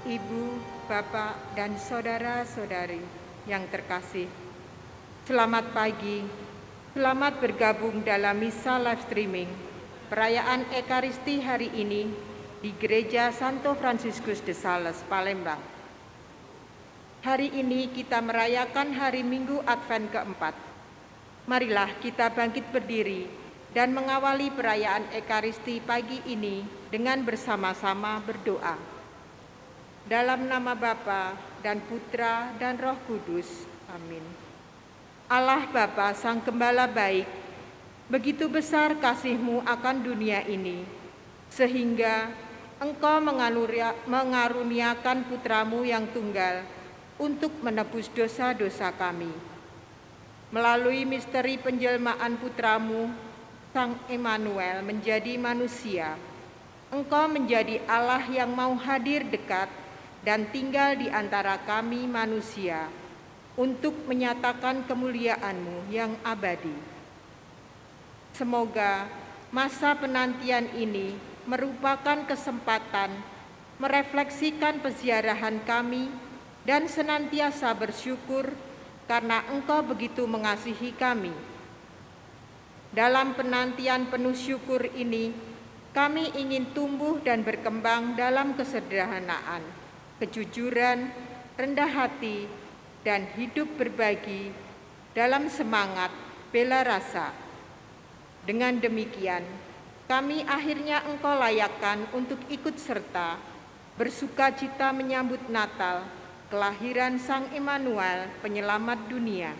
Ibu, Bapak, dan saudara-saudari yang terkasih, selamat pagi. Selamat bergabung dalam misa live streaming perayaan Ekaristi hari ini di Gereja Santo Fransiskus de Sales, Palembang. Hari ini kita merayakan hari Minggu Advent keempat. Marilah kita bangkit berdiri dan mengawali perayaan Ekaristi pagi ini dengan bersama-sama berdoa. Dalam nama Bapa dan Putra dan Roh Kudus. Amin. Allah Bapa Sang Gembala baik, begitu besar kasih-Mu akan dunia ini, sehingga Engkau mengaruniakan Putra-Mu yang tunggal untuk menebus dosa-dosa kami. Melalui misteri penjelmaan Putra-Mu, Sang Immanuel menjadi manusia, Engkau menjadi Allah yang mau hadir dekat dan tinggal di antara kami manusia, untuk menyatakan kemuliaan-Mu yang abadi. Semoga masa penantian ini merupakan kesempatan merefleksikan peziarahan kami dan senantiasa bersyukur karena Engkau begitu mengasihi kami. Dalam penantian penuh syukur ini, kami ingin tumbuh dan berkembang dalam kesederhanaan, kejujuran, rendah hati, dan hidup berbagi dalam semangat bela rasa. Dengan demikian, kami akhirnya Engkau layakkan untuk ikut serta bersuka cita menyambut Natal, kelahiran Sang Immanuel, penyelamat dunia.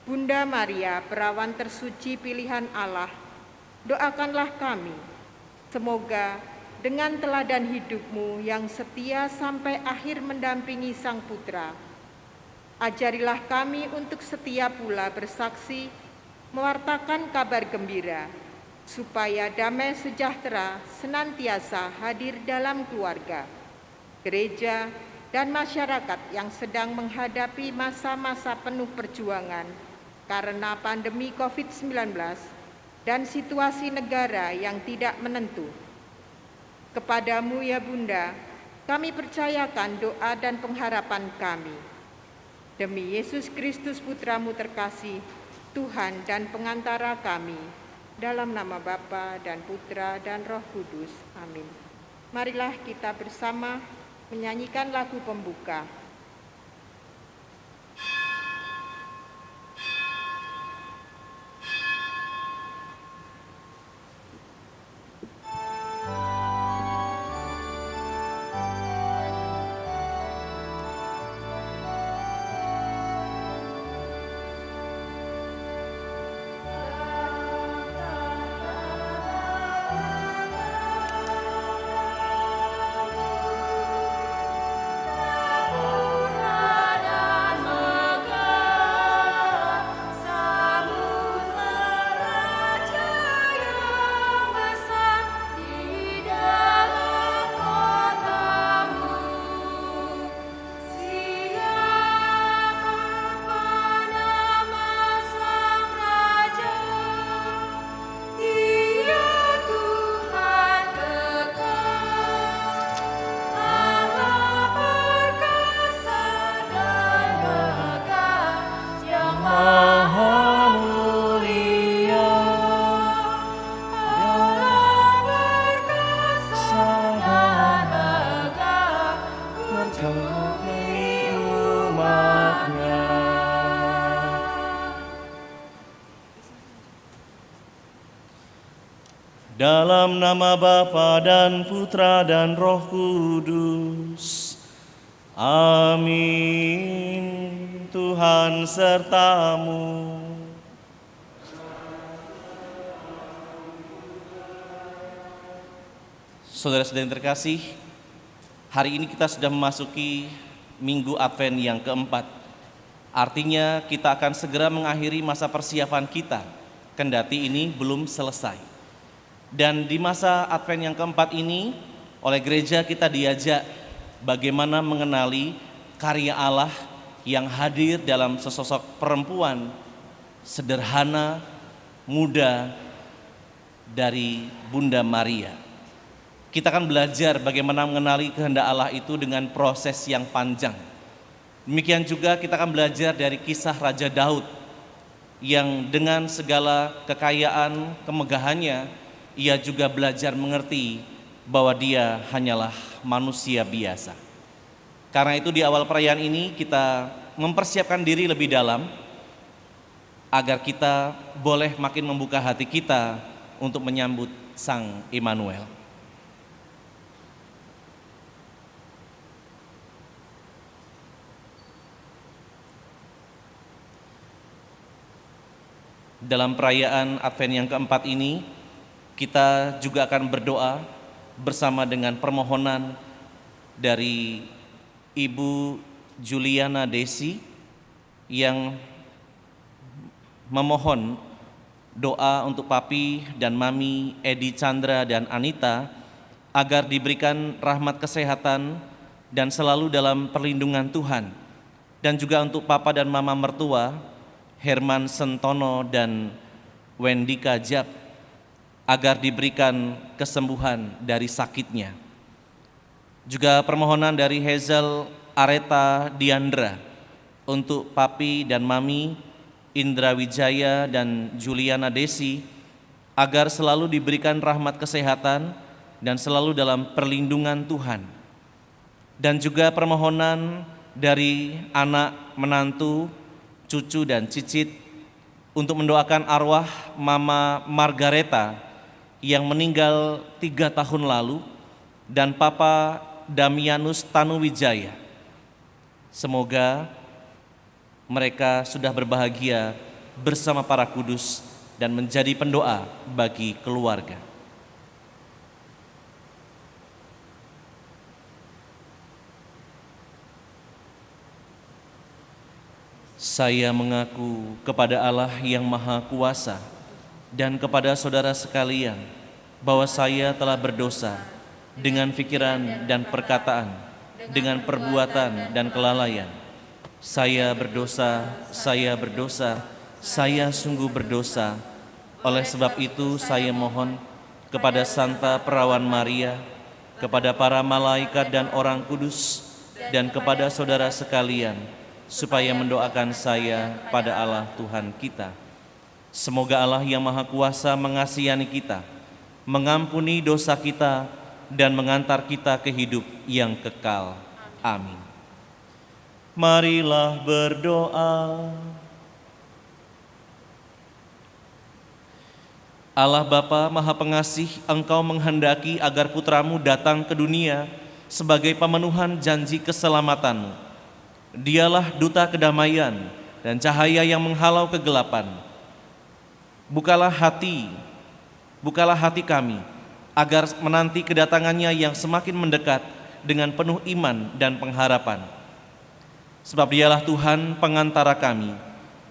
Bunda Maria, perawan tersuci pilihan Allah, doakanlah kami, semoga dengan teladan hidup-Mu yang setia sampai akhir mendampingi Sang Putra, ajarilah kami untuk setia pula bersaksi, mewartakan kabar gembira, supaya damai sejahtera senantiasa hadir dalam keluarga, gereja, dan masyarakat yang sedang menghadapi masa-masa penuh perjuangan karena pandemi COVID-19 dan situasi negara yang tidak menentu. Kepadamu ya Bunda, kami percayakan doa dan pengharapan kami. Demi Yesus Kristus Putra-Mu terkasih, Tuhan dan pengantara kami, dalam nama Bapa dan Putra dan Roh Kudus. Amin. Marilah kita bersama menyanyikan lagu pembuka. Dalam nama Bapa dan Putra dan Roh Kudus. Amin. Tuhan sertamu. Saudara-saudara yang terkasih, hari ini kita sudah memasuki Minggu Advent yang keempat. Artinya kita akan segera mengakhiri masa persiapan kita, kendati ini belum selesai. Dan di masa Advent yang keempat ini, oleh gereja kita diajak bagaimana mengenali karya Allah yang hadir dalam sesosok perempuan sederhana, muda dari Bunda Maria. kita akan belajar bagaimana mengenali kehendak Allah itu dengan proses yang panjang. Demikian juga kita akan belajar dari kisah Raja Daud yang dengan segala kekayaan, kemegahannya, ia juga belajar mengerti bahwa dia hanyalah manusia biasa. Karena itu di awal perayaan ini kita mempersiapkan diri lebih dalam agar kita boleh makin membuka hati kita untuk menyambut Sang Immanuel. Dalam perayaan Advent yang keempat ini, kita juga akan berdoa bersama dengan permohonan dari Ibu Juliana Desi yang memohon doa untuk Papi dan Mami Edi Chandra dan Anita agar diberikan rahmat kesehatan dan selalu dalam perlindungan Tuhan, dan juga untuk Papa dan Mama mertua Herman Sentono dan Wendika Jab agar diberikan kesembuhan dari sakitnya. Juga permohonan dari Hazel Areta Diandra untuk Papi dan Mami Indra Wijaya dan Juliana Desi agar selalu diberikan rahmat kesehatan dan selalu dalam perlindungan Tuhan. Dan juga permohonan dari anak, menantu, cucu dan cicit untuk mendoakan arwah Mama Margareta yang meninggal 3 tahun lalu dan Papa Damianus Tanuwijaya. Semoga mereka sudah berbahagia bersama para kudus dan menjadi pendoa bagi keluarga. Saya mengaku kepada Allah yang Maha Kuasa dan kepada saudara sekalian bahwa saya telah berdosa dengan pikiran dan perkataan, dengan perbuatan dan kelalaian. Saya berdosa, saya sungguh berdosa. Oleh sebab itu saya mohon kepada Santa Perawan Maria, kepada para malaikat dan orang kudus, dan kepada saudara sekalian, supaya mendoakan saya pada Allah Tuhan kita. Semoga Allah yang Maha Kuasa mengasihani kita, mengampuni dosa kita, dan mengantar kita ke hidup yang kekal. Amin. Marilah berdoa. Allah Bapa Maha Pengasih, Engkau menghendaki agar putramu datang ke dunia sebagai pemenuhan janji keselamatan-Mu. Dialah duta kedamaian dan cahaya yang menghalau kegelapan. Bukalah hati kami agar menanti kedatangannya yang semakin mendekat dengan penuh iman dan pengharapan. Sebab dialah Tuhan pengantara kami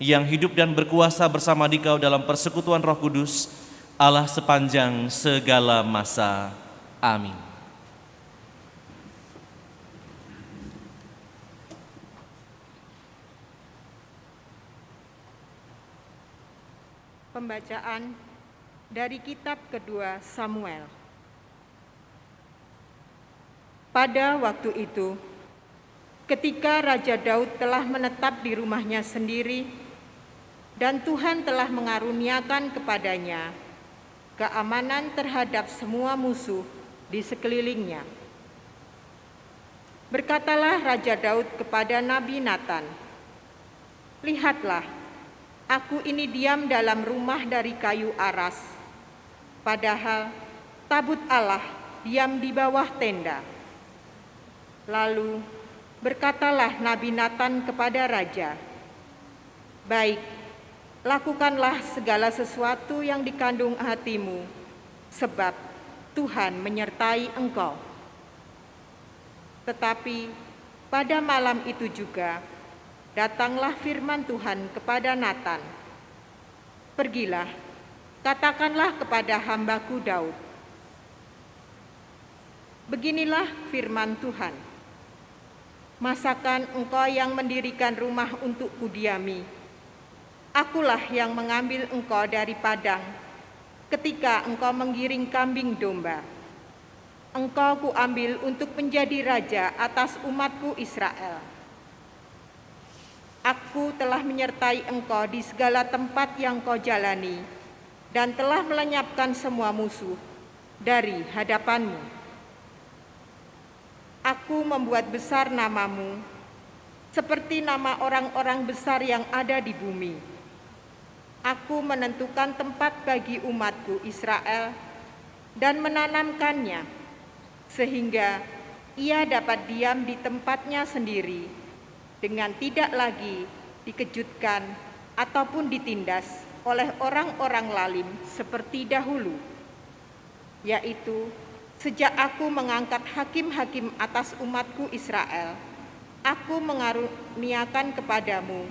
yang hidup dan berkuasa bersama Dikau dalam persekutuan Roh Kudus, Allah sepanjang segala masa. Amin. Pembacaan dari kitab kedua Samuel. Pada waktu itu, ketika Raja Daud telah menetap di rumahnya sendiri dan Tuhan telah mengaruniakan kepadanya keamanan terhadap semua musuh di sekelilingnya, berkatalah Raja Daud kepada Nabi Natan, "Lihatlah, aku ini diam dalam rumah dari kayu aras, padahal tabut Allah diam di bawah tenda." Lalu berkatalah Nabi Natan kepada raja, "Baik, lakukanlah segala sesuatu yang dikandung hatimu, sebab Tuhan menyertai engkau." Tetapi pada malam itu juga datanglah firman Tuhan kepada Natan, "Pergilah, katakanlah kepada hambaku Daud, beginilah firman Tuhan, masakan engkau yang mendirikan rumah untuk kudiami, akulah yang mengambil engkau dari padang ketika engkau menggiring kambing domba. Engkau kuambil untuk menjadi raja atas umatku Israel. Aku telah menyertai engkau di segala tempat yang kau jalani dan telah melenyapkan semua musuh dari hadapanmu. Aku membuat besar namamu seperti nama orang-orang besar yang ada di bumi. Aku menentukan tempat bagi umatku Israel dan menanamkannya, sehingga ia dapat diam di tempatnya sendiri dengan tidak lagi dikejutkan ataupun ditindas oleh orang-orang lalim seperti dahulu, yaitu sejak aku mengangkat hakim-hakim atas umatku Israel, aku mengaruniakan kepadamu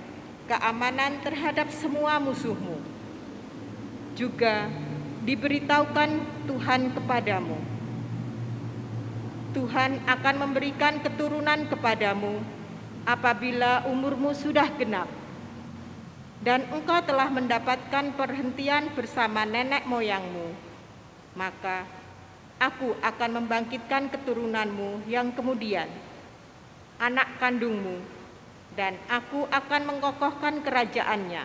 keamanan terhadap semua musuhmu. Juga diberitahukan Tuhan kepadamu, Tuhan akan memberikan keturunan kepadamu apabila umurmu sudah genap, dan engkau telah mendapatkan perhentian bersama nenek moyangmu, maka aku akan membangkitkan keturunanmu yang kemudian, anak kandungmu, dan aku akan mengokohkan kerajaannya.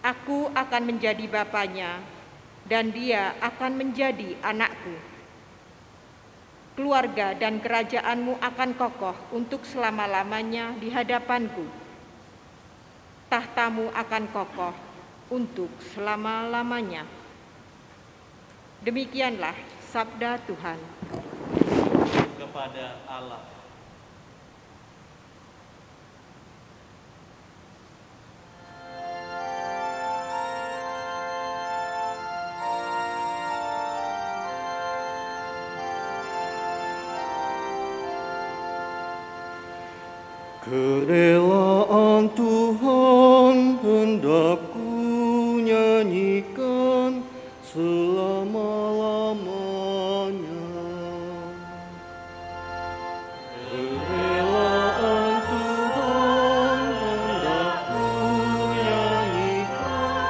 Aku akan menjadi bapanya, dan dia akan menjadi anakku. Keluarga dan kerajaanmu akan kokoh untuk selama-lamanya di hadapanku. Tahtamu akan kokoh untuk selama-lamanya. Demikianlah sabda Tuhan. Kepada Allah. Kerelaan Tuhan hendak ku nyanyikan selama-lamanya. Kerelaan Tuhan hendak ku nyanyikan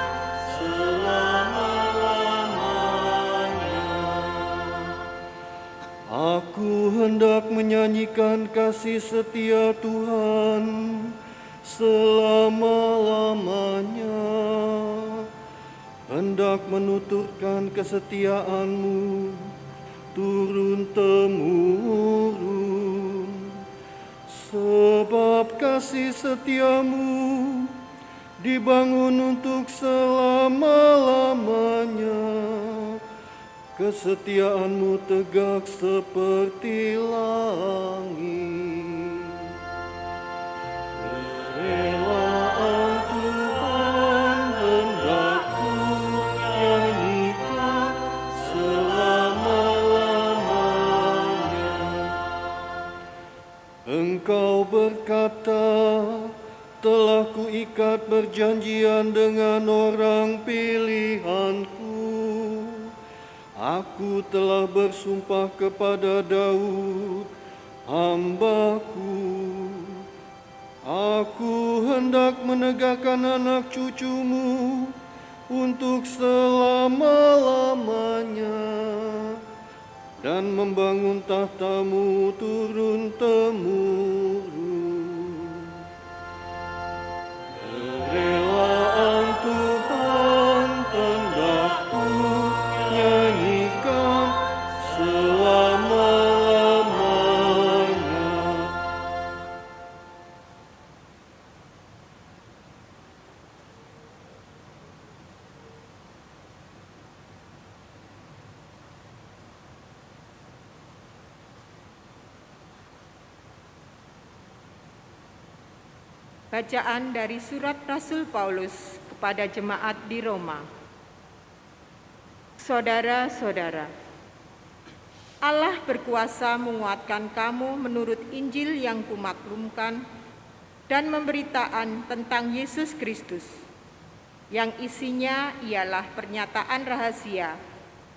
selama-lamanya. Aku hendak menyanyikan kasih setia Tuhan selama-lamanya, hendak menuturkan kesetiaan-Mu turun-temurun. Sebab kasih setia-Mu dibangun untuk selama-lamanya, kesetiaan-Mu tegak seperti langit. Kerelaan Tuhan hendak ku nyanyikan selama-lamanya. Engkau berkata, telah kuikat perjanjian dengan orang pilihanku. Aku telah bersumpah kepada Daud, hamba-Ku. Aku hendak menegakkan anak cucumu untuk selama-lamanya dan membangun tahtamu turun-temurun. Kerelaan Tuhan hendak ku nyanyikan selama-lamanya. Bacaan dari surat Rasul Paulus kepada jemaat di Roma. Saudara-saudara, Allah berkuasa menguatkan kamu menurut Injil yang kumaklumkan dan pemberitaan tentang Yesus Kristus, yang isinya ialah pernyataan rahasia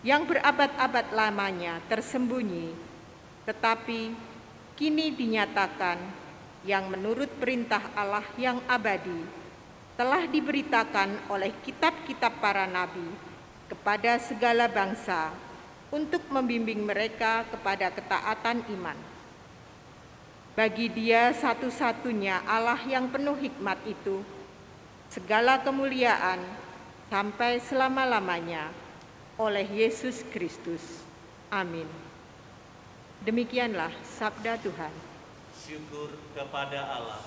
yang berabad-abad lamanya tersembunyi, tetapi kini dinyatakan, yang menurut perintah Allah yang abadi telah diberitakan oleh kitab-kitab para nabi kepada segala bangsa untuk membimbing mereka kepada ketaatan iman. Bagi Dia satu-satunya Allah yang penuh hikmat itu, segala kemuliaan sampai selama-lamanya oleh Yesus Kristus. Amin. Demikianlah sabda Tuhan. Syukur kepada Allah.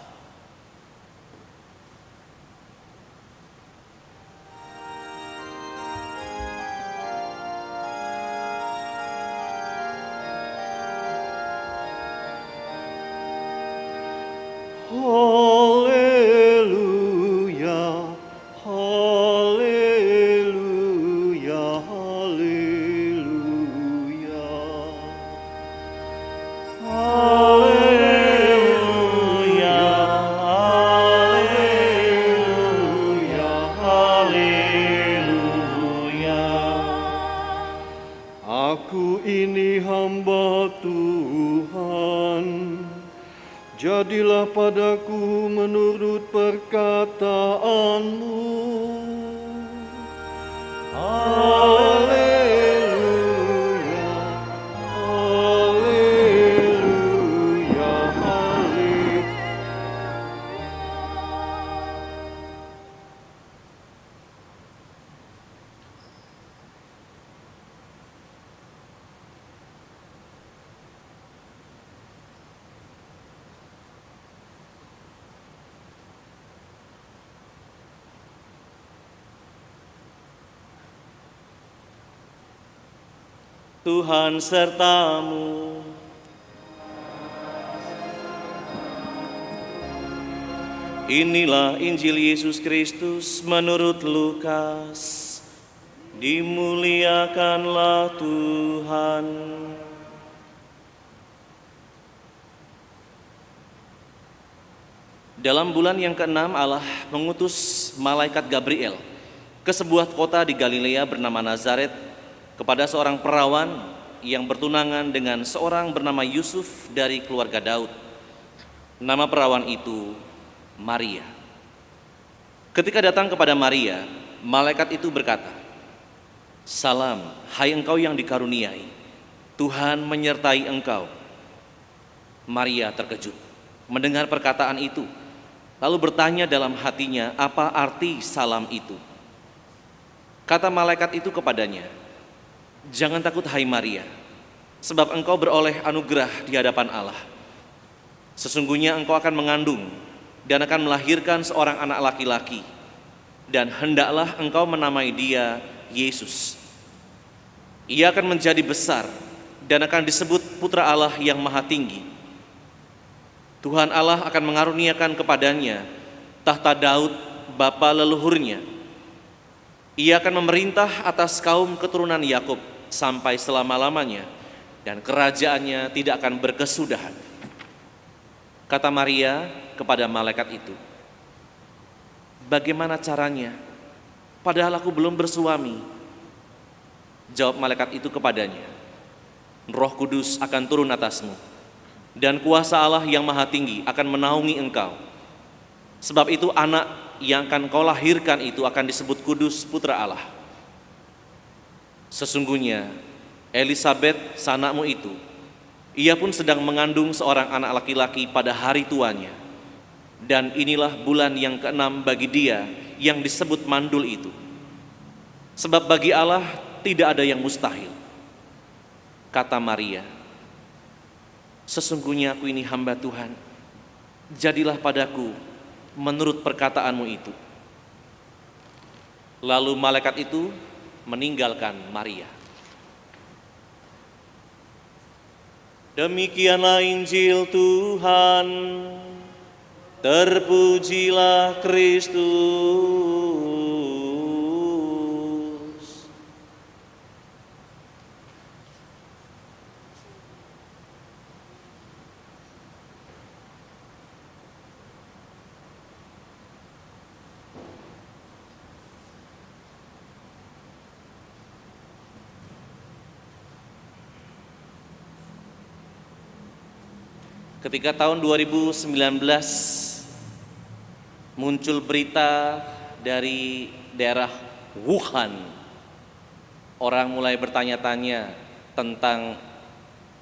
Haleluya, haleluya, haleluya. Haleluya, haleluya, haleluya. Aku ini hamba Tuhan, jadilah padaku menurut perkataanmu. Haleluya, haleluya, haleluya. Tuhan sertamu. Inilah Injil Yesus Kristus menurut Lukas. Dimuliakanlah Tuhan. Dalam bulan yang ke-6 Allah mengutus malaikat Gabriel ke sebuah kota di Galilea bernama Nazaret kepada seorang perawan yang bertunangan dengan seorang bernama Yusuf dari keluarga Daud. Nama perawan itu Maria. Ketika datang kepada Maria, malaikat itu berkata, "Salam, hai engkau yang dikaruniai, Tuhan menyertai engkau." Maria terkejut mendengar perkataan itu, lalu bertanya dalam hatinya apa arti salam itu. Kata malaikat itu kepadanya, "Jangan takut hai Maria, sebab engkau beroleh anugerah di hadapan Allah. Sesungguhnya engkau akan mengandung dan akan melahirkan seorang anak laki-laki, dan hendaklah engkau menamai dia Yesus. Ia akan menjadi besar dan akan disebut Putra Allah yang Maha Tinggi. Tuhan Allah akan mengaruniakan kepadanya tahta Daud bapa leluhurnya. Ia akan memerintah atas kaum keturunan Yakub sampai selama-lamanya, dan kerajaannya tidak akan berkesudahan." Kata Maria kepada malaikat itu, "Bagaimana caranya? Padahal aku belum bersuami." Jawab malaikat itu kepadanya, "Roh Kudus akan turun atasmu, dan kuasa Allah yang Maha Tinggi akan menaungi engkau. Sebab itu anak yang akan kau lahirkan itu akan disebut kudus, Putra Allah. Sesungguhnya Elisabet sanakmu itu, ia pun sedang mengandung seorang anak laki-laki pada hari tuanya. Dan inilah bulan yang ke-6 bagi dia yang disebut mandul itu. Sebab bagi Allah tidak ada yang mustahil." Kata Maria, "Sesungguhnya aku ini hamba Tuhan, jadilah padaku menurut perkataanmu itu." Lalu malaikat itu meninggalkan Maria. Demikianlah Injil Tuhan. Terpujilah Kristus. Ketika tahun 2019 muncul berita dari daerah Wuhan, orang mulai bertanya-tanya, tentang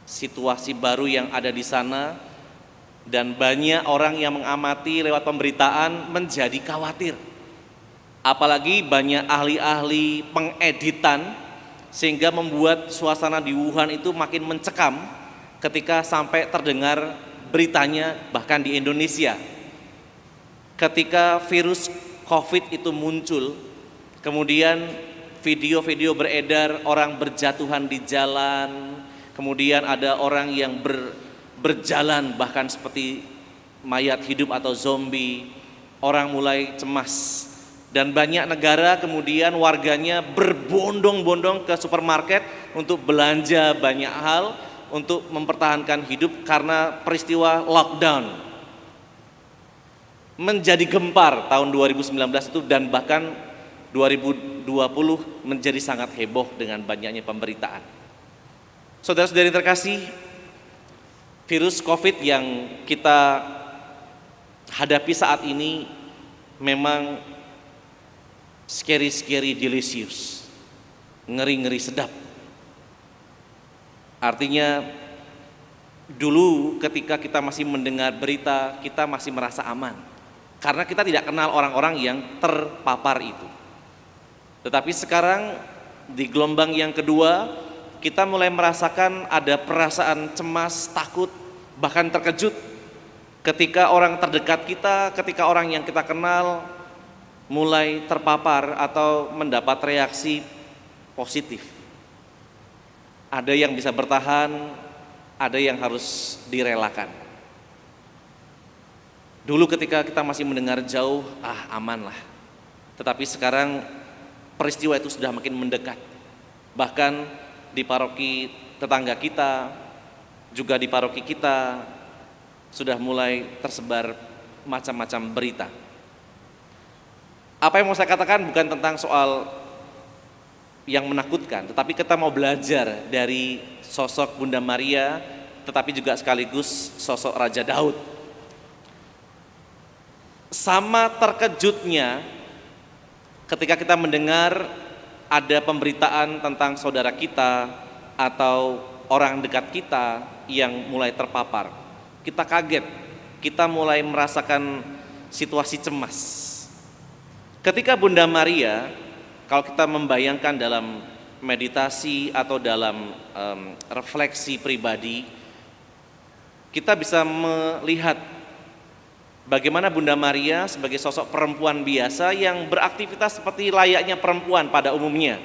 situasi baru yang ada di sana, dan banyak orang yang mengamati lewat pemberitaan menjadi khawatir. Apalagi banyak ahli-ahli pengeditan sehingga membuat suasana di Wuhan itu makin mencekam ketika sampai terdengar beritanya bahkan di Indonesia. Ketika virus COVID itu muncul, kemudian video-video beredar orang berjatuhan di jalan, kemudian ada orang yang berjalan bahkan seperti mayat hidup atau zombie. Orang mulai cemas, dan banyak negara kemudian warganya berbondong-bondong ke supermarket untuk belanja banyak hal untuk mempertahankan hidup karena peristiwa lockdown. Menjadi gempar tahun 2019 itu, dan bahkan 2020 menjadi sangat heboh dengan banyaknya pemberitaan. Saudara-saudari terkasih, virus COVID yang kita hadapi saat ini memang scary delicious, ngeri-ngeri sedap. Artinya dulu ketika kita masih mendengar berita, kita masih merasa aman karena kita tidak kenal orang-orang yang terpapar itu. Tetapi sekarang di gelombang yang kedua, kita mulai merasakan ada perasaan cemas, takut, bahkan terkejut ketika orang terdekat kita, ketika orang yang kita kenal mulai terpapar atau mendapat reaksi positif. Ada yang bisa bertahan, ada yang harus direlakan. Dulu ketika kita masih mendengar jauh, aman lah. Tetapi sekarang peristiwa itu sudah makin mendekat. Bahkan di paroki tetangga kita, juga di paroki kita, sudah mulai tersebar macam-macam berita. Apa yang mau saya katakan bukan tentang soal yang menakutkan, tetapi kita mau belajar dari sosok Bunda Maria, tetapi juga sekaligus sosok Raja Daud. Sama terkejutnya ketika kita mendengar ada pemberitaan tentang saudara kita atau orang dekat kita yang mulai terpapar. Kita kaget, kita mulai merasakan situasi cemas. Ketika Bunda Maria, kalau kita membayangkan dalam meditasi atau dalam refleksi pribadi, kita bisa melihat bagaimana Bunda Maria sebagai sosok perempuan biasa yang beraktivitas seperti layaknya perempuan pada umumnya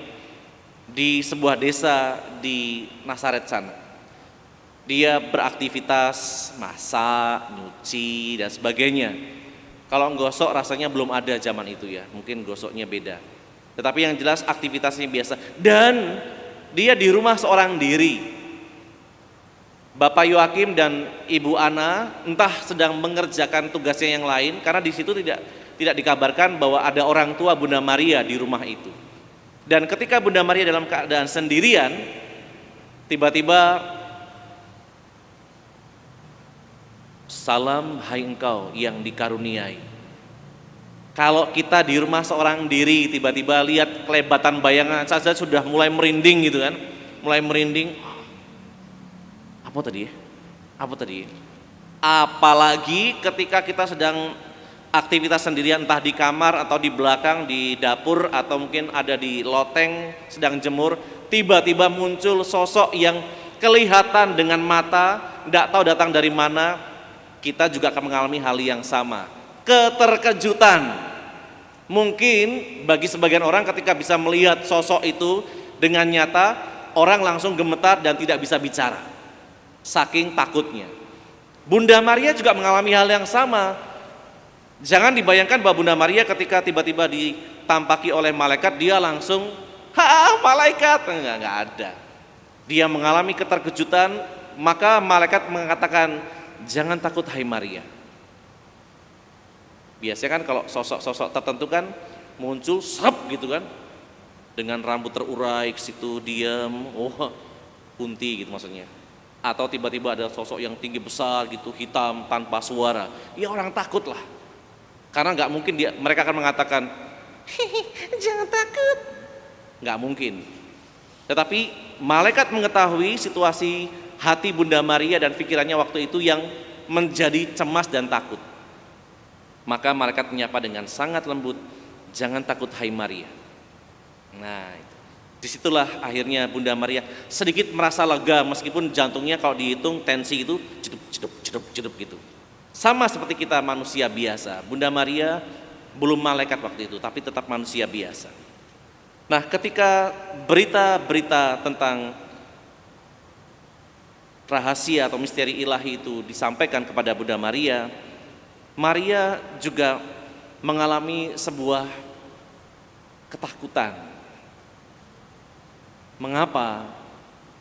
di sebuah desa di Nazaret sana. Dia beraktivitas masak, nyuci, dan sebagainya. Kalau gosok rasanya belum ada zaman itu ya, mungkin gosoknya beda. Tetapi yang jelas aktivitasnya biasa. Dan dia di rumah seorang diri. Bapak Yoakim dan Ibu Ana entah sedang mengerjakan tugasnya yang lain, karena di situ tidak dikabarkan bahwa ada orang tua Bunda Maria di rumah itu. Dan ketika Bunda Maria dalam keadaan sendirian, tiba-tiba, "Salam hai engkau yang dikaruniai." Kalau kita di rumah seorang diri tiba-tiba lihat kelebatan bayangan saja sudah mulai merinding gitu kan. Mulai merinding. Apa tadi? Apalagi ketika kita sedang aktivitas sendirian, entah di kamar atau di belakang, di dapur, atau mungkin ada di loteng sedang jemur, tiba-tiba muncul sosok yang kelihatan dengan mata, tidak tahu datang dari mana. Kita juga akan mengalami hal yang sama, keterkejutan. Mungkin bagi sebagian orang ketika bisa melihat sosok itu dengan nyata, orang langsung gemetar dan tidak bisa bicara, saking takutnya. Bunda Maria juga mengalami hal yang sama. Jangan dibayangkan bahwa Bunda Maria ketika tiba-tiba ditampaki oleh malaikat, dia langsung, malaikat, enggak ada. Dia mengalami keterkejutan, maka malaikat mengatakan, "Jangan takut hai Maria." Biasanya kan kalau sosok-sosok tertentu kan muncul serep gitu kan, dengan rambut terurai ke situ diam, kunti gitu maksudnya. Atau tiba-tiba ada sosok yang tinggi besar gitu, hitam tanpa suara, ya orang takut lah. Karena nggak mungkin mereka akan mengatakan, jangan takut, nggak mungkin. Tetapi malaikat mengetahui situasi hati Bunda Maria dan pikirannya waktu itu yang menjadi cemas dan takut. Maka malaikat menyapa dengan sangat lembut, "Jangan takut hai Maria." Nah, disitulah akhirnya Bunda Maria sedikit merasa lega, meskipun jantungnya kalau dihitung tensi itu cedup gitu. Sama seperti kita manusia biasa. Bunda Maria belum malaikat waktu itu, tapi tetap manusia biasa. Nah, ketika berita-berita tentang rahasia atau misteri ilahi itu disampaikan kepada Bunda Maria, Maria juga mengalami sebuah ketakutan. Mengapa?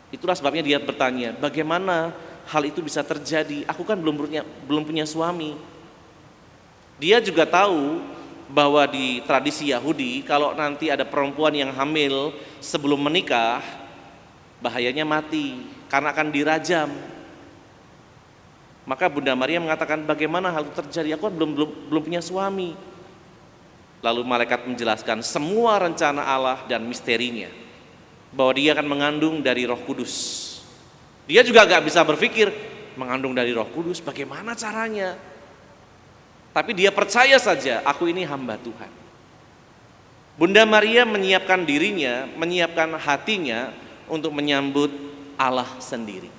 Itulah sebabnya dia bertanya, bagaimana hal itu bisa terjadi? Aku kan belum punya suami. Dia juga tahu bahwa di tradisi Yahudi, kalau nanti ada perempuan yang hamil sebelum menikah, bahayanya mati karena akan dirajam. Maka Bunda Maria mengatakan, bagaimana hal itu terjadi? Aku kan belum punya suami. Lalu malaikat menjelaskan semua rencana Allah dan misterinya, bahwa dia akan mengandung dari Roh Kudus. Dia juga gak bisa berpikir, mengandung dari Roh Kudus bagaimana caranya? Tapi dia percaya saja, aku ini hamba Tuhan. Bunda Maria menyiapkan dirinya, menyiapkan hatinya untuk menyambut Allah sendiri.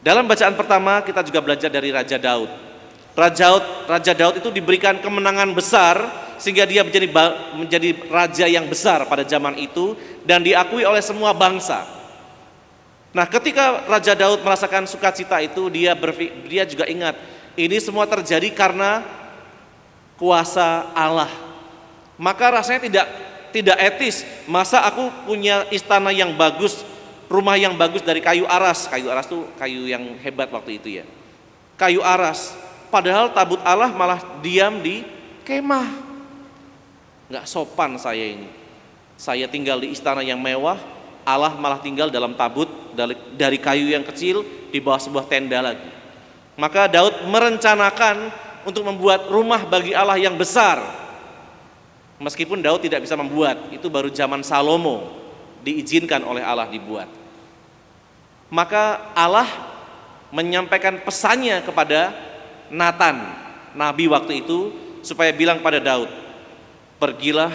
Dalam bacaan pertama kita juga belajar dari Raja Daud. Raja Daud itu diberikan kemenangan besar sehingga dia menjadi raja yang besar pada zaman itu dan diakui oleh semua bangsa. Nah, ketika Raja Daud merasakan sukacita itu, dia juga ingat, ini semua terjadi karena kuasa Allah. Maka rasanya tidak etis, masa aku punya istana yang bagus, rumah yang bagus dari kayu aras. Kayu aras itu kayu yang hebat waktu itu ya. Kayu aras. Padahal tabut Allah malah diam di kemah. Nggak sopan saya ini. Saya tinggal di istana yang mewah, Allah malah tinggal dalam tabut dari kayu yang kecil di bawah sebuah tenda lagi. Maka Daud merencanakan untuk membuat rumah bagi Allah yang besar. Meskipun Daud tidak bisa membuat, itu baru zaman Salomo diizinkan oleh Allah dibuat. Maka Allah menyampaikan pesannya kepada Nathan, nabi waktu itu, supaya bilang pada Daud, pergilah,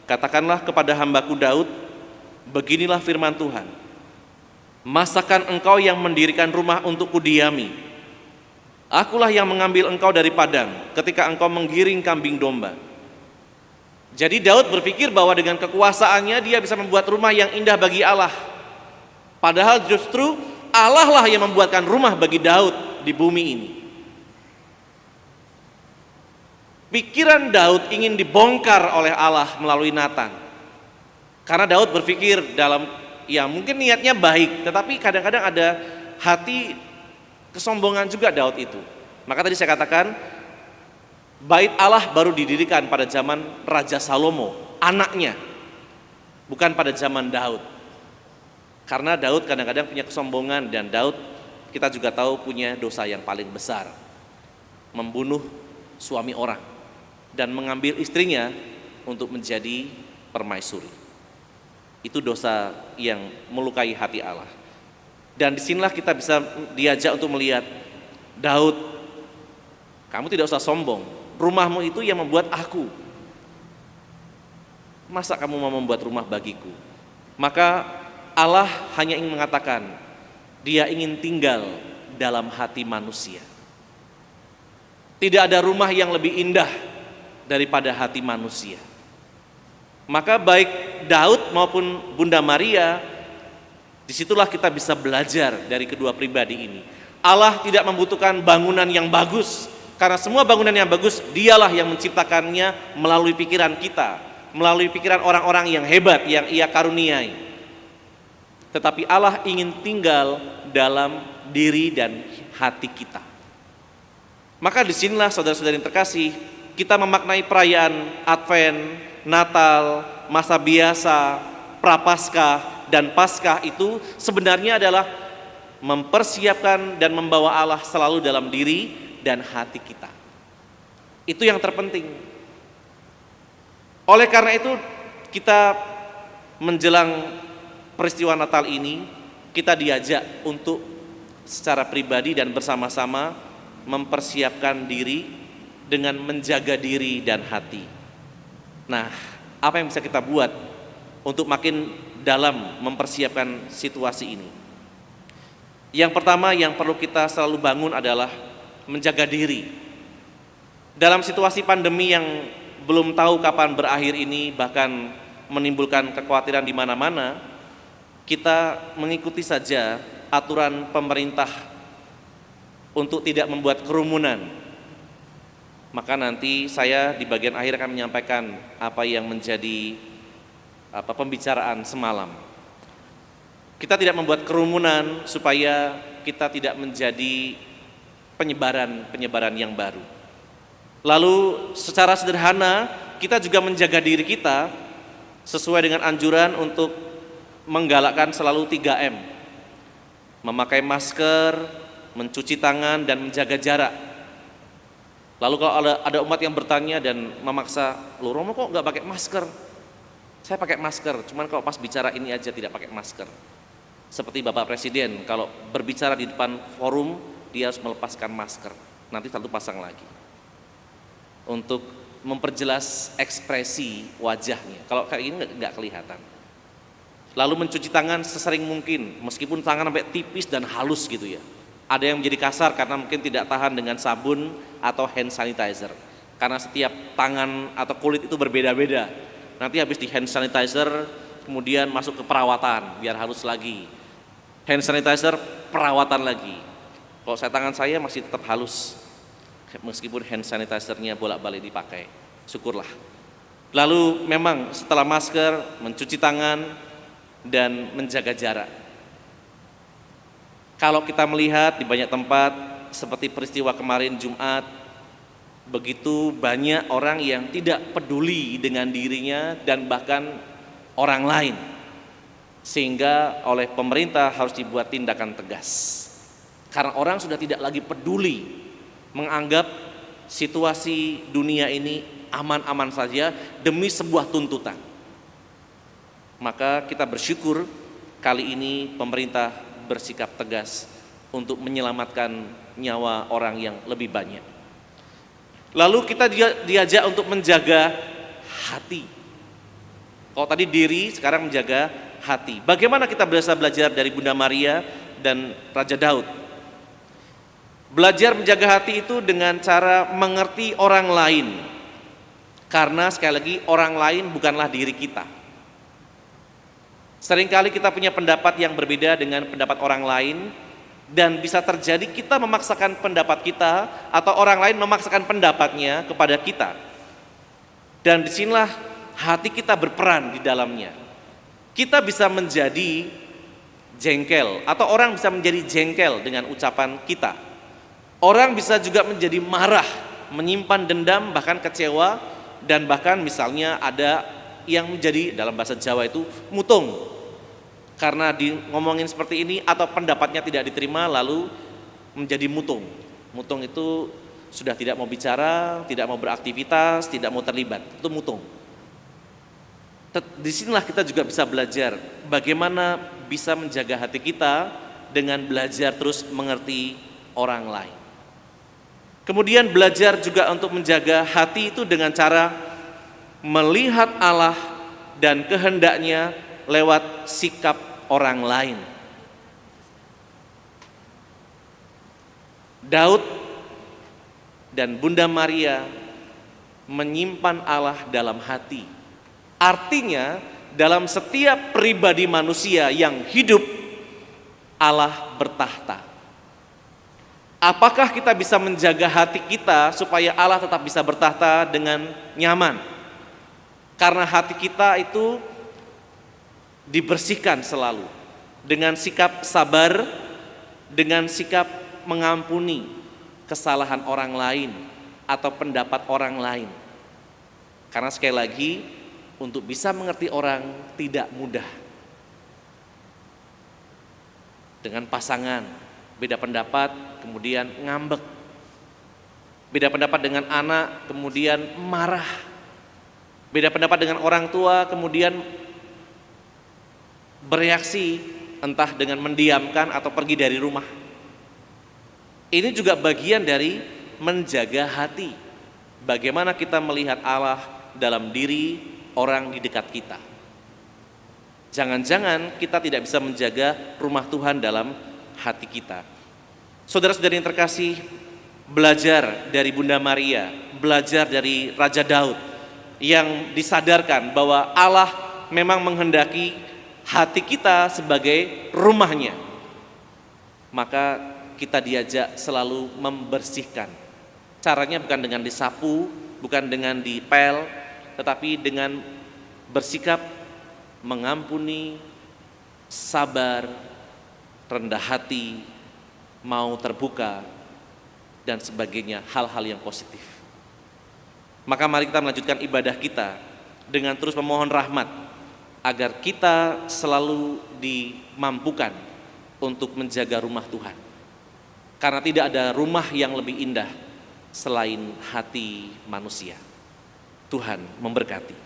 katakanlah kepada hambaku Daud, beginilah firman Tuhan, masakan engkau yang mendirikan rumah untuk kudiami, akulah yang mengambil engkau dari padang ketika engkau menggiring kambing domba. Jadi Daud berpikir bahwa dengan kekuasaannya dia bisa membuat rumah yang indah bagi Allah. Padahal justru Allah lah yang membuatkan rumah bagi Daud di bumi ini. Pikiran Daud ingin dibongkar oleh Allah melalui Nathan. Karena Daud berpikir mungkin niatnya baik, tetapi kadang-kadang ada hati kesombongan juga Daud itu. Maka tadi saya katakan, bait Allah baru didirikan pada zaman Raja Salomo, anaknya, bukan pada zaman Daud. Karena Daud kadang-kadang punya kesombongan, dan Daud kita juga tahu punya dosa yang paling besar, membunuh suami orang dan mengambil istrinya untuk menjadi permaisuri. Itu dosa yang melukai hati Allah. Dan disinilah kita bisa diajak untuk melihat, Daud, kamu tidak usah sombong, rumahmu itu yang membuat aku. Masa kamu mau membuat rumah bagiku? Maka Allah hanya ingin mengatakan, dia ingin tinggal dalam hati manusia. Tidak ada rumah yang lebih indah daripada hati manusia. Maka baik Daud maupun Bunda Maria, disitulah kita bisa belajar dari kedua pribadi ini. Allah tidak membutuhkan bangunan yang bagus, karena semua bangunan yang bagus dialah yang menciptakannya melalui pikiran kita, melalui pikiran orang-orang yang hebat yang ia karuniai. Tetapi Allah ingin tinggal dalam diri dan hati kita. Maka disinilah saudara-saudari yang terkasih, kita memaknai perayaan Advent, Natal, masa biasa, Prapaskah, dan Paskah itu sebenarnya adalah mempersiapkan dan membawa Allah selalu dalam diri dan hati kita. Itu yang terpenting. Oleh karena itu kita menjelang peristiwa Natal ini, kita diajak untuk secara pribadi dan bersama-sama mempersiapkan diri dengan menjaga diri dan hati. Nah, apa yang bisa kita buat untuk makin dalam mempersiapkan situasi ini? Yang pertama yang perlu kita selalu bangun adalah menjaga diri. Dalam situasi pandemi yang belum tahu kapan berakhir ini, bahkan menimbulkan kekhawatiran di mana-mana, kita mengikuti saja aturan pemerintah untuk tidak membuat kerumunan. Maka nanti saya di bagian akhir akan menyampaikan apa yang menjadi pembicaraan semalam. Kita tidak membuat kerumunan supaya kita tidak menjadi penyebaran yang baru. Lalu secara sederhana kita juga menjaga diri kita sesuai dengan anjuran untuk menggalakkan selalu 3M. Memakai masker, mencuci tangan, dan menjaga jarak. Lalu kalau ada umat yang bertanya dan memaksa, "Loh, Romo kok nggak pakai masker?" Saya pakai masker, cuman kalau pas bicara ini aja tidak pakai masker. Seperti Bapak Presiden, kalau berbicara di depan forum, dia harus melepaskan masker. Nanti satu pasang lagi. Untuk memperjelas ekspresi wajahnya. Kalau kayak ini nggak kelihatan. Lalu mencuci tangan sesering mungkin, meskipun tangan sampai tipis dan halus gitu ya. Ada yang menjadi kasar karena mungkin tidak tahan dengan sabun atau hand sanitizer. Karena setiap tangan atau kulit itu berbeda-beda. Nanti habis di hand sanitizer, kemudian masuk ke perawatan, biar halus lagi. Hand sanitizer, perawatan lagi. Kalau tangan saya masih tetap halus, meskipun hand sanitizernya bolak-balik dipakai. Syukurlah. Lalu memang setelah masker, mencuci tangan, dan menjaga jarak. Kalau kita melihat di banyak tempat seperti peristiwa kemarin Jumat, begitu banyak orang yang tidak peduli dengan dirinya dan bahkan orang lain, sehingga oleh pemerintah harus dibuat tindakan tegas. Karena orang sudah tidak lagi peduli, menganggap situasi dunia ini aman-aman saja demi sebuah tuntutan. Maka kita bersyukur kali ini pemerintah bersikap tegas untuk menyelamatkan nyawa orang yang lebih banyak. Lalu kita diajak untuk menjaga hati. Kalau tadi diri, sekarang menjaga hati. Bagaimana kita bisa belajar dari Bunda Maria dan Raja Daud? Belajar menjaga hati itu dengan cara mengerti orang lain. Karena sekali lagi orang lain bukanlah diri kita. Seringkali kita punya pendapat yang berbeda dengan pendapat orang lain, dan bisa terjadi kita memaksakan pendapat kita atau orang lain memaksakan pendapatnya kepada kita. Dan disinilah hati kita berperan di dalamnya. Kita bisa menjadi jengkel atau orang bisa menjadi jengkel dengan ucapan kita. Orang bisa juga menjadi marah, menyimpan dendam, bahkan kecewa, dan bahkan misalnya ada yang menjadi dalam bahasa Jawa itu mutung. Karena ngomongin seperti ini atau pendapatnya tidak diterima lalu menjadi mutung. Mutung itu sudah tidak mau bicara, tidak mau beraktivitas, tidak mau terlibat. Itu mutung. Disinilah kita juga bisa belajar bagaimana bisa menjaga hati kita dengan belajar terus mengerti orang lain. Kemudian belajar juga untuk menjaga hati itu dengan cara melihat Allah dan kehendaknya lewat sikap orang lain. Daud dan Bunda Maria menyimpan Allah dalam hati. Artinya dalam setiap pribadi manusia yang hidup, Allah bertahta. Apakah kita bisa menjaga hati kita supaya Allah tetap bisa bertahta dengan nyaman? Karena hati kita itu dibersihkan selalu dengan sikap sabar, dengan sikap mengampuni kesalahan orang lain atau pendapat orang lain. Karena sekali lagi, untuk bisa mengerti orang tidak mudah. Dengan pasangan, beda pendapat, kemudian ngambek. Beda pendapat dengan anak, kemudian marah. Beda pendapat dengan orang tua, kemudian bereaksi entah dengan mendiamkan atau pergi dari rumah. Ini juga bagian dari menjaga hati. Bagaimana kita melihat Allah dalam diri orang di dekat kita. Jangan-jangan kita tidak bisa menjaga rumah Tuhan dalam hati kita. Saudara-saudari yang terkasih, belajar dari Bunda Maria, belajar dari Raja Daud yang disadarkan bahwa Allah memang menghendaki hati kita sebagai rumahnya. Maka kita diajak selalu membersihkan. Caranya bukan dengan disapu, bukan dengan dipel, tetapi dengan bersikap mengampuni, sabar, rendah hati, mau terbuka, dan sebagainya, hal-hal yang positif. Maka mari kita melanjutkan ibadah kita dengan terus memohon rahmat agar kita selalu dimampukan untuk menjaga rumah Tuhan. Karena tidak ada rumah yang lebih indah selain hati manusia. Tuhan memberkati.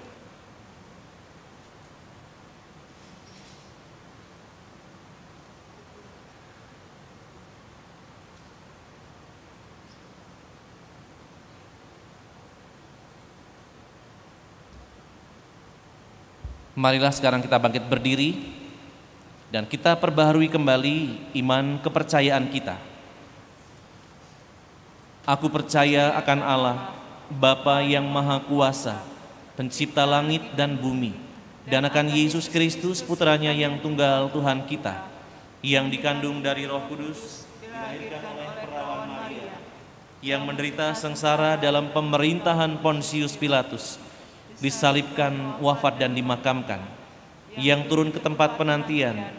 Marilah sekarang kita bangkit berdiri dan kita perbaharui kembali iman kepercayaan kita. Aku percaya akan Allah, Bapa yang Maha Kuasa, Pencipta langit dan bumi, dan akan Yesus Kristus, Putranya yang tunggal Tuhan kita, yang dikandung dari Roh Kudus, dilahirkan oleh perawan Maria, yang menderita sengsara dalam pemerintahan Pontius Pilatus, disalibkan, wafat dan dimakamkan, yang turun ke tempat penantian,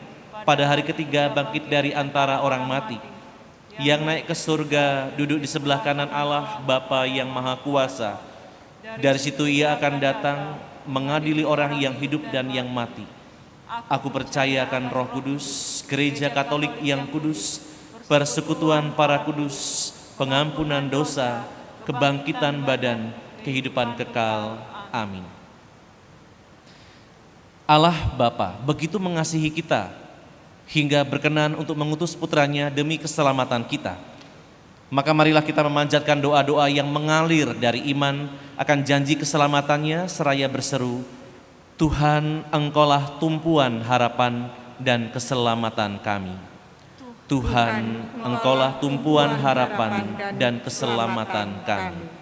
pada hari ketiga bangkit dari antara orang mati, yang naik ke surga, duduk di sebelah kanan Allah Bapa yang Maha Kuasa. Dari situ Ia akan datang mengadili orang yang hidup dan yang mati. Aku percaya akan Roh Kudus, Gereja Katolik yang kudus, persekutuan para kudus, pengampunan dosa, kebangkitan badan, kehidupan kekal. Amin. Allah Bapa begitu mengasihi kita hingga berkenan untuk mengutus putranya demi keselamatan kita. Maka marilah kita memanjatkan doa-doa yang mengalir dari iman akan janji keselamatannya seraya berseru, Tuhan, Engkaulah tumpuan harapan dan keselamatan kami. Tuhan, Engkaulah tumpuan harapan dan keselamatan kami.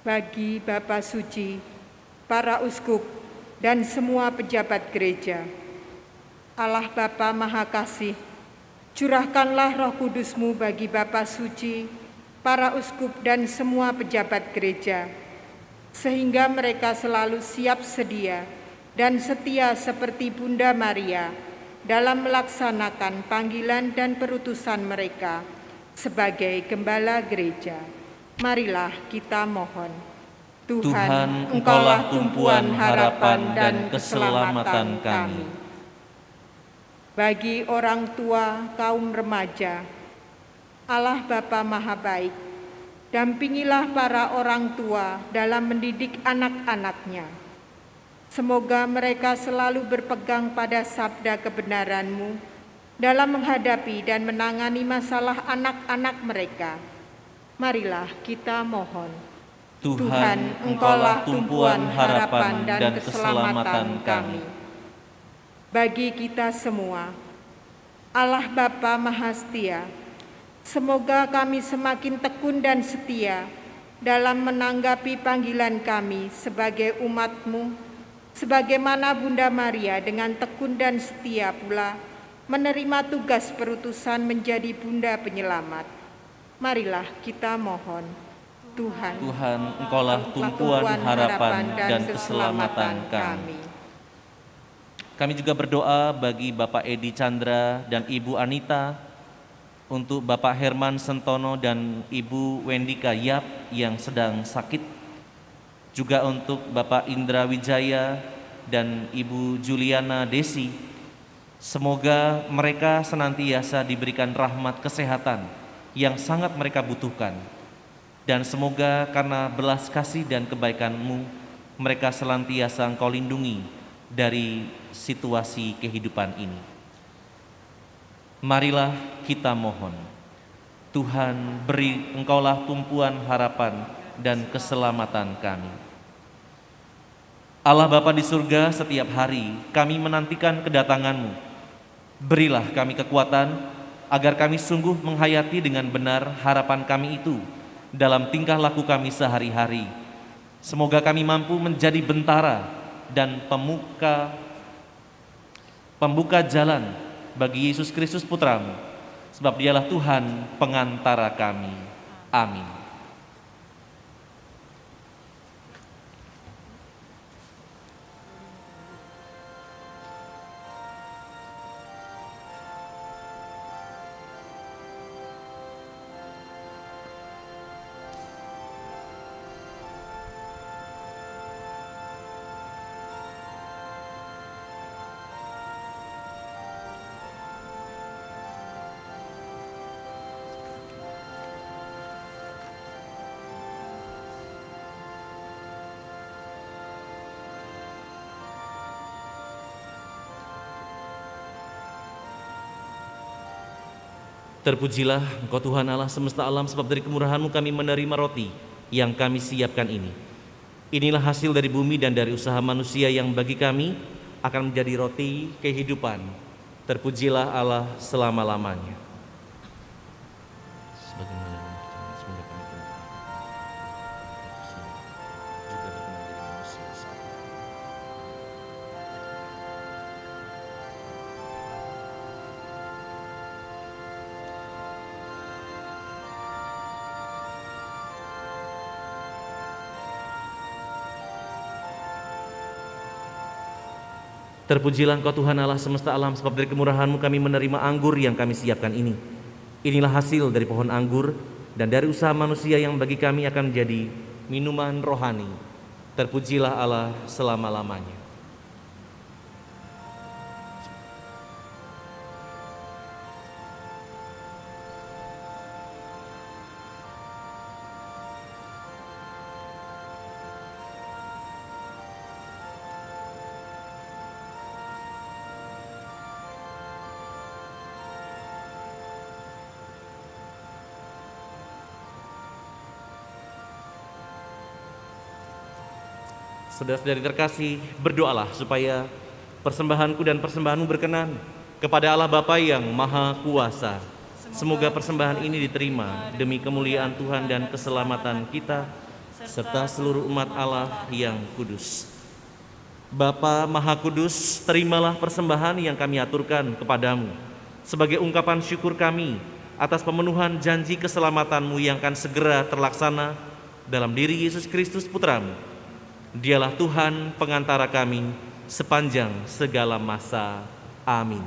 Bagi Bapa Suci, para uskup, dan semua pejabat gereja, Allah Bapa Maha Kasih, curahkanlah Roh Kudus-Mu bagi Bapa Suci, para uskup, dan semua pejabat gereja, sehingga mereka selalu siap sedia dan setia seperti Bunda Maria dalam melaksanakan panggilan dan perutusan mereka sebagai gembala gereja. Marilah kita mohon. Tuhan, Engkaulah tumpuan harapan dan keselamatan kami. Bagi orang tua kaum remaja, Allah Bapa Maha Baik, dampingilah para orang tua dalam mendidik anak-anaknya. Semoga mereka selalu berpegang pada sabda kebenaran-Mu dalam menghadapi dan menangani masalah anak-anak mereka. Marilah kita mohon. Tuhan, Engkaulah tumpuan harapan dan keselamatan kami. Bagi kita semua, Allah Bapa Maha Setia, semoga kami semakin tekun dan setia dalam menanggapi panggilan kami sebagai umat-Mu, sebagaimana Bunda Maria dengan tekun dan setia pula menerima tugas perutusan menjadi Bunda Penyelamat. Marilah kita mohon. Tuhan, Engkaulah tumpuan harapan dan keselamatan kami. Kami juga berdoa bagi Bapak Edi Chandra dan Ibu Anita, untuk Bapak Herman Sentono dan Ibu Wendika Yap yang sedang sakit, juga untuk Bapak Indra Wijaya dan Ibu Juliana Desi. Semoga mereka senantiasa diberikan rahmat kesehatan yang sangat mereka butuhkan. Dan semoga karena belas kasih dan kebaikan-Mu, mereka senantiasa Engkau lindungi dari situasi kehidupan ini. Marilah kita mohon, Tuhan, beri Engkaulah tumpuan harapan dan keselamatan kami. Allah Bapa di surga, setiap hari kami menantikan kedatangan-Mu. Berilah kami kekuatan agar kami sungguh menghayati dengan benar harapan kami itu dalam tingkah laku kami sehari-hari. Semoga kami mampu menjadi bentara dan pembuka jalan bagi Yesus Kristus Putra-Mu, sebab Dialah Tuhan pengantara kami. Amin. Terpujilah Engkau Tuhan Allah semesta alam, sebab dari kemurahan-Mu kami menerima roti yang kami siapkan ini. Inilah hasil dari bumi dan dari usaha manusia yang bagi kami akan menjadi roti kehidupan. Terpujilah Allah selama-lamanya. Terpujilah Engkau Tuhan Allah semesta alam, sebab dari kemurahan-Mu kami menerima anggur yang kami siapkan ini. Inilah hasil dari pohon anggur dan dari usaha manusia yang bagi kami akan menjadi minuman rohani. Terpujilah Allah selama-lamanya. Saudara-saudari terkasih, berdoalah supaya persembahanku dan persembahanmu berkenan kepada Allah Bapa yang Maha Kuasa. Semoga persembahan ini diterima demi kemuliaan Tuhan dan keselamatan kita, serta seluruh umat Allah yang kudus. Bapa Maha Kudus, terimalah persembahan yang kami aturkan kepadamu sebagai ungkapan syukur kami atas pemenuhan janji keselamatan-Mu yang akan segera terlaksana dalam diri Yesus Kristus Putra-Mu. Dialah Tuhan pengantara kami sepanjang segala masa. Amin.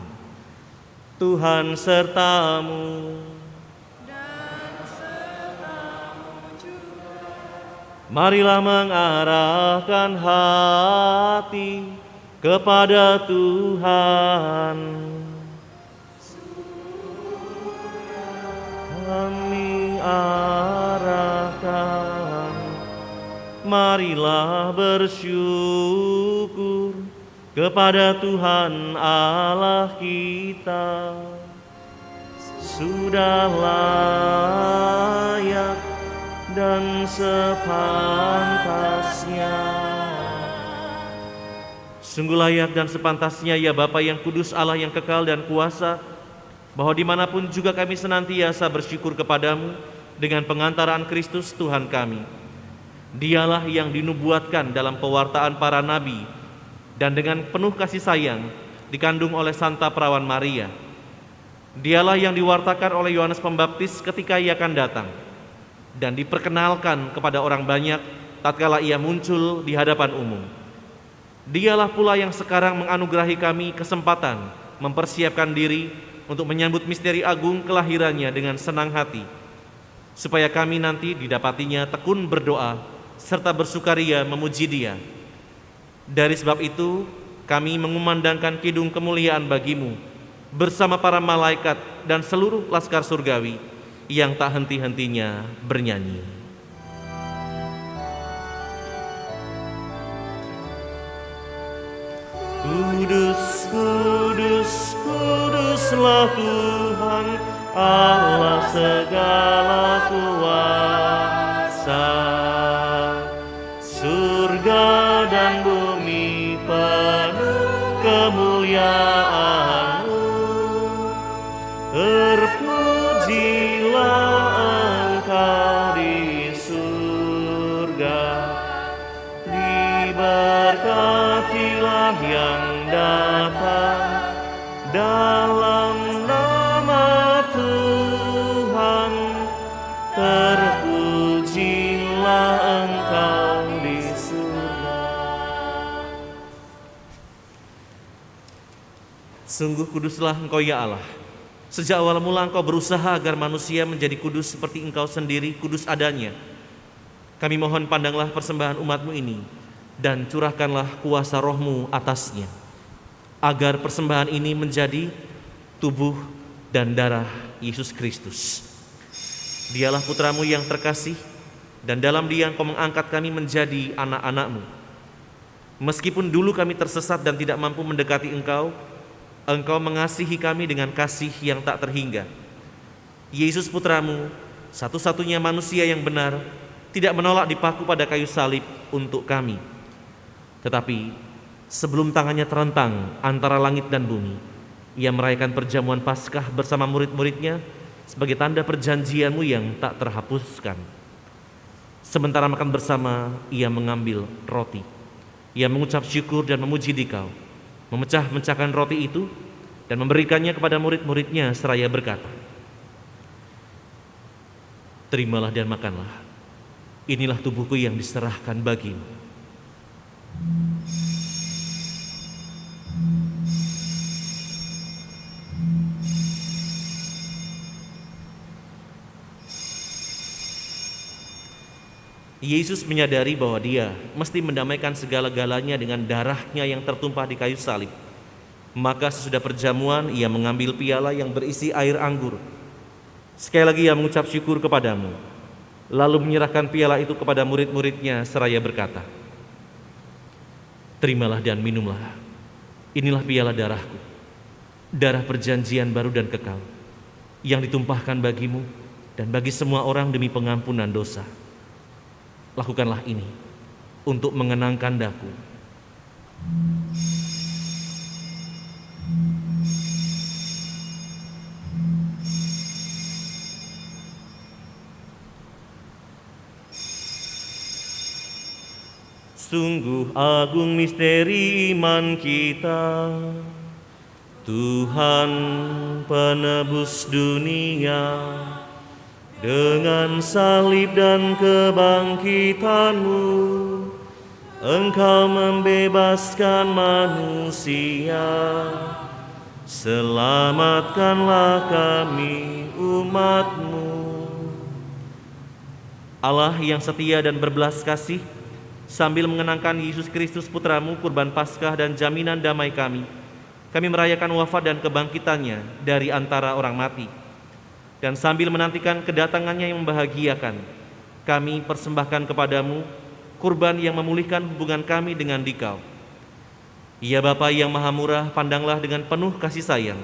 Tuhan sertamu. Marilah mengarahkan hati kepada Tuhan. Kami arahkan. Marilah bersyukur kepada Tuhan Allah kita. Sudah layak dan sepantasnya. Sungguh layak dan sepantasnya ya Bapa yang kudus, Allah yang kekal dan kuasa, bahwa dimanapun juga kami senantiasa bersyukur kepadamu dengan pengantaraan Kristus Tuhan kami. Dialah yang dinubuatkan dalam pewartaan para nabi dan dengan penuh kasih sayang dikandung oleh Santa Perawan Maria. Dialah yang diwartakan oleh Yohanes Pembaptis ketika ia akan datang dan diperkenalkan kepada orang banyak tatkala ia muncul di hadapan umum. Dialah pula yang sekarang menganugerahi kami kesempatan mempersiapkan diri untuk menyambut misteri agung kelahirannya dengan senang hati, supaya kami nanti didapatinya tekun berdoa serta bersukaria memuji Dia. Dari sebab itu, kami mengumandangkan kidung kemuliaan bagi-Mu bersama para malaikat dan seluruh laskar surgawi yang tak henti-hentinya bernyanyi. Kudus, kudus, kuduslah Tuhan Allah segala kuasa. Surga dan bumi penuh kemuliaan-Mu. Terpujilah Engkau di surga. Diberkatilah yang datang dalam nama Tuhan. Terpujilah Engkau di surga. Sungguh kuduslah Engkau ya Allah. Sejak awal mula Engkau berusaha agar manusia menjadi kudus seperti Engkau sendiri kudus adanya. Kami mohon pandanglah persembahan umat-Mu ini dan curahkanlah kuasa Roh-Mu atasnya, agar persembahan ini menjadi tubuh dan darah Yesus Kristus. Dialah Putra-Mu yang terkasih, dan dalam Dia Engkau mengangkat kami menjadi anak-anak-Mu. Meskipun dulu kami tersesat dan tidak mampu mendekati Engkau, Engkau mengasihi kami dengan kasih yang tak terhingga. Yesus Putra-Mu, satu-satunya manusia yang benar, tidak menolak dipaku pada kayu salib untuk kami. Tetapi sebelum tangannya terentang antara langit dan bumi, Ia merayakan perjamuan Paskah bersama murid-muridnya sebagai tanda perjanjian-Mu yang tak terhapuskan. Sementara makan bersama, Ia mengambil roti. Ia mengucap syukur dan memuji Dikau, memecah-mecahkan roti itu dan memberikannya kepada murid-muridnya seraya berkata, "Terimalah dan makanlah. Inilah tubuhku yang diserahkan bagimu." Yesus menyadari bahwa Dia mesti mendamaikan segala-galanya dengan darah-Nya yang tertumpah di kayu salib. Maka sesudah perjamuan Ia mengambil piala yang berisi air anggur. Sekali lagi Ia mengucap syukur kepadamu, lalu menyerahkan piala itu kepada murid-muridnya seraya berkata, "Terimalah dan minumlah. Inilah piala darahku, darah perjanjian baru dan kekal, yang ditumpahkan bagimu dan bagi semua orang demi pengampunan dosa. Lakukanlah ini untuk mengenangkan daku." Sungguh agung misteri iman kita, Tuhan penebus dunia. Dengan salib dan kebangkitan-Mu, Engkau membebaskan manusia. Selamatkanlah kami umat-Mu. Allah yang setia dan berbelas kasih, sambil mengenangkan Yesus Kristus Putra-Mu, kurban Paskah dan jaminan damai kami merayakan wafat dan kebangkitannya dari antara orang mati. Dan sambil menantikan kedatangannya yang membahagiakan, kami persembahkan kepadamu kurban yang memulihkan hubungan kami dengan Dikau. Ya Bapa yang Maha Murah, pandanglah dengan penuh kasih sayang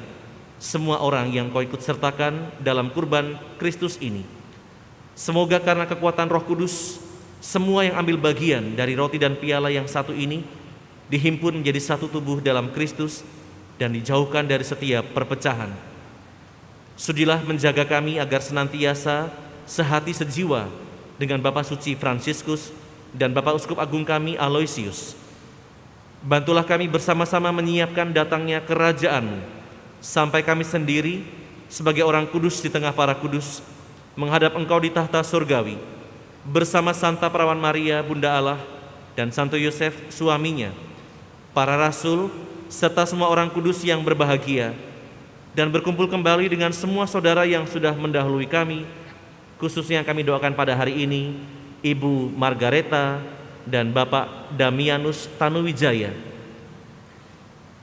semua orang yang Kau ikut sertakan dalam kurban Kristus ini. Semoga karena kekuatan Roh Kudus, semua yang ambil bagian dari roti dan piala yang satu ini dihimpun menjadi satu tubuh dalam Kristus dan dijauhkan dari setiap perpecahan. Sudilah menjaga kami agar senantiasa sehati sejiwa dengan Bapak Suci Fransiskus dan Bapak Uskup Agung kami Aloysius. Bantulah kami bersama-sama menyiapkan datangnya kerajaan-Mu, sampai kami sendiri sebagai orang kudus di tengah para kudus menghadap Engkau di tahta surgawi, bersama Santa Perawan Maria Bunda Allah dan Santo Yosef suaminya, para rasul, serta semua orang kudus yang berbahagia, dan berkumpul kembali dengan semua saudara yang sudah mendahului kami, khususnya yang kami doakan pada hari ini, Ibu Margareta dan Bapak Damianus Tanuwijaya.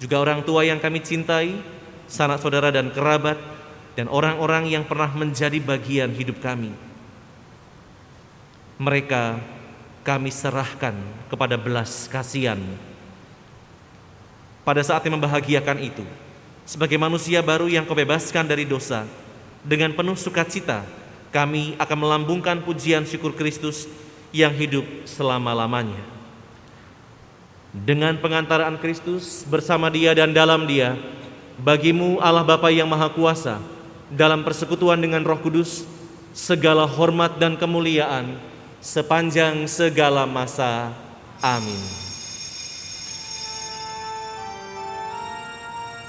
Juga orang tua yang kami cintai, sanak saudara dan kerabat, dan orang-orang yang pernah menjadi bagian hidup kami. Mereka kami serahkan kepada belas kasihan. pada saat yang membahagiakan itu. Sebagai manusia baru yang Kau bebaskan dari dosa, dengan penuh sukacita kami akan melambungkan pujian syukur Kristus yang hidup selama-lamanya. Dengan pengantaraan Kristus bersama Dia dan dalam Dia, bagi-Mu Allah Bapa yang Maha Kuasa, dalam persekutuan dengan Roh Kudus, segala hormat dan kemuliaan sepanjang segala masa. Amin.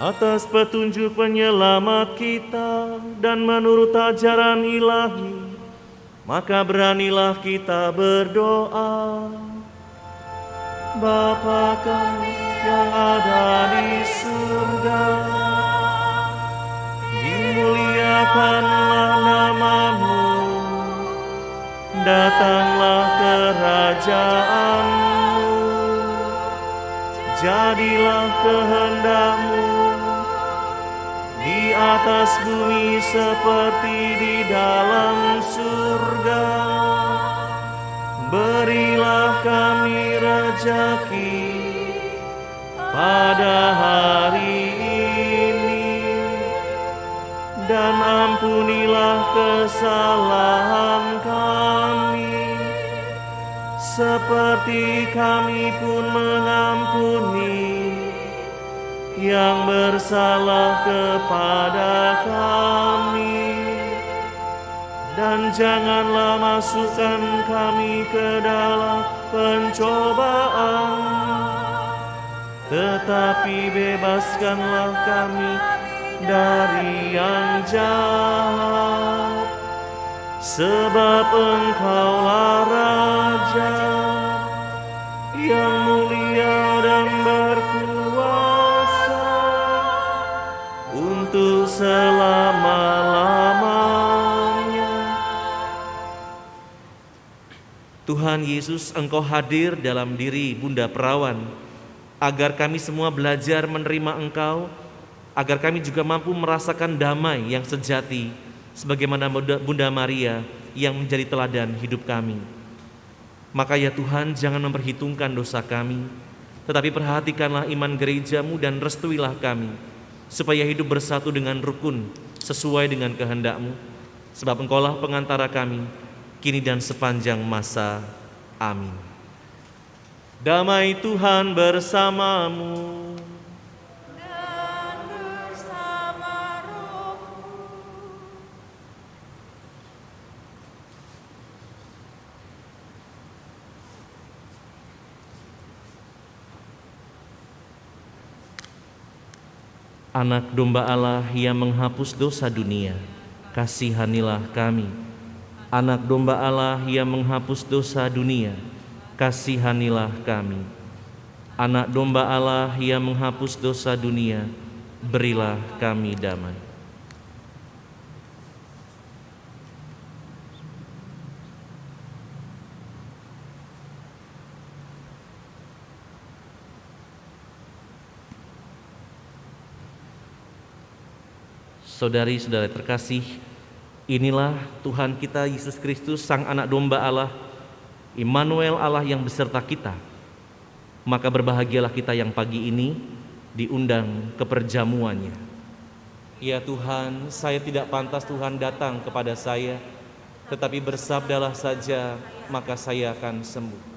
Atas petunjuk penyelamat kita dan menurut ajaran ilahi, maka beranilah kita berdoa. Bapa kami yang ada di surga, dimuliakanlah nama-Mu, datanglah kerajaan-Mu, jadilah kehendak-Mu di atas bumi seperti di dalam surga. Berilah kami rejeki pada hari ini, dan ampunilah kesalahan kami, seperti kami pun mengampuni yang bersalah kepada kami. Dan janganlah masukkan kami ke dalam pencobaan, tetapi bebaskanlah kami dari yang jahat. Sebab Engkaulah Raja yang mulia dan berkuasa untuk selama-lamanya. Tuhan Yesus, Engkau hadir dalam diri Bunda Perawan, agar kami semua belajar menerima Engkau, agar kami juga mampu merasakan damai yang sejati, sebagaimana Bunda Maria yang menjadi teladan hidup kami. Maka ya Tuhan, jangan memperhitungkan dosa kami, tetapi perhatikanlah iman gereja-Mu dan restuilah kami, supaya hidup bersatu dengan rukun, sesuai dengan kehendak-Mu. Sebab Engkaulah pengantara kami, kini dan sepanjang masa. Amin. Damai Tuhan bersamamu. Dan bersama rohmu. Anak domba Allah yang menghapus dosa dunia, kasihanilah kami. Anak domba Allah yang menghapus dosa dunia, kasihanilah kami. Anak domba Allah yang menghapus dosa dunia, berilah kami damai. Saudari-saudara terkasih, inilah Tuhan kita Yesus Kristus, Sang Anak Domba Allah, Immanuel Allah yang beserta kita. Maka berbahagialah kita yang pagi ini diundang ke perjamuannya. Ya Tuhan, saya tidak pantas Tuhan datang kepada saya, tetapi bersabdalah saja, maka saya akan sembuh.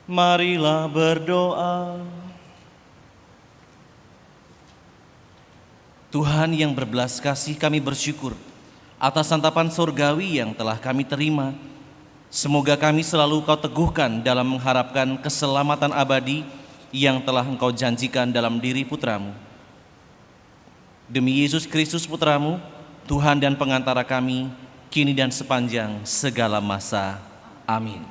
Marilah berdoa. Tuhan yang berbelas kasih, kami bersyukur atas santapan surgawi yang telah kami terima. Semoga kami selalu Kau teguhkan dalam mengharapkan keselamatan abadi yang telah Engkau janjikan dalam diri Putra-Mu. Demi Yesus Kristus Putra-Mu, Tuhan dan pengantara kami, kini dan sepanjang segala masa. Amin.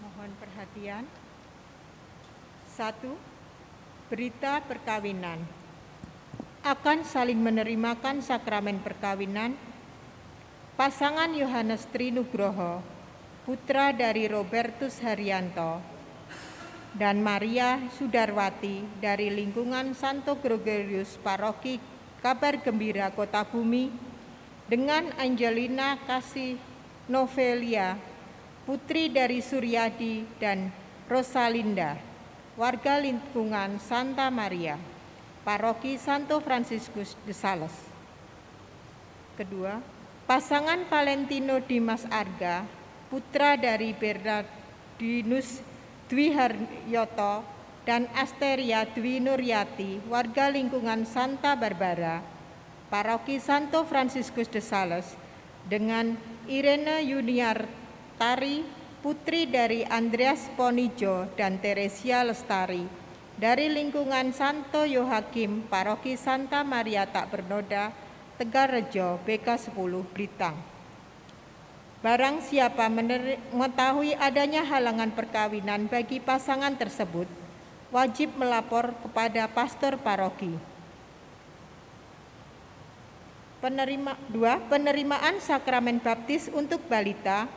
Mohon perhatian. 1. Berita perkawinan. Akan saling menerimakan sakramen perkawinan pasangan Yohanes Trinugroho, putra dari Robertus Haryanto, dan Maria Sudarwati dari lingkungan Santo Gregorius Paroki Kabar Gembira Kota Bumi, dengan Angelina Kasih Novelia, putri dari Suryadi dan Rosalinda, warga lingkungan Santa Maria, Paroki Santo Franciscus de Sales. Kedua, pasangan Valentino Dimas Arga, putra dari Bernardinus Dwi Haryoto dan Asteria Dwi Nuryati, warga lingkungan Santa Barbara, Paroki Santo Franciscus de Sales, dengan Irene Yuniartari, putri dari Andreas Ponijo dan Teresia Lestari, dari lingkungan Santo Yohakim, Paroki Santa Maria Tak Bernoda, Tegarrejo, BK 10, Blitang. Barang siapa mengetahui adanya halangan perkawinan bagi pasangan tersebut, wajib melapor kepada pastor paroki. Penerimaan sakramen baptis untuk balita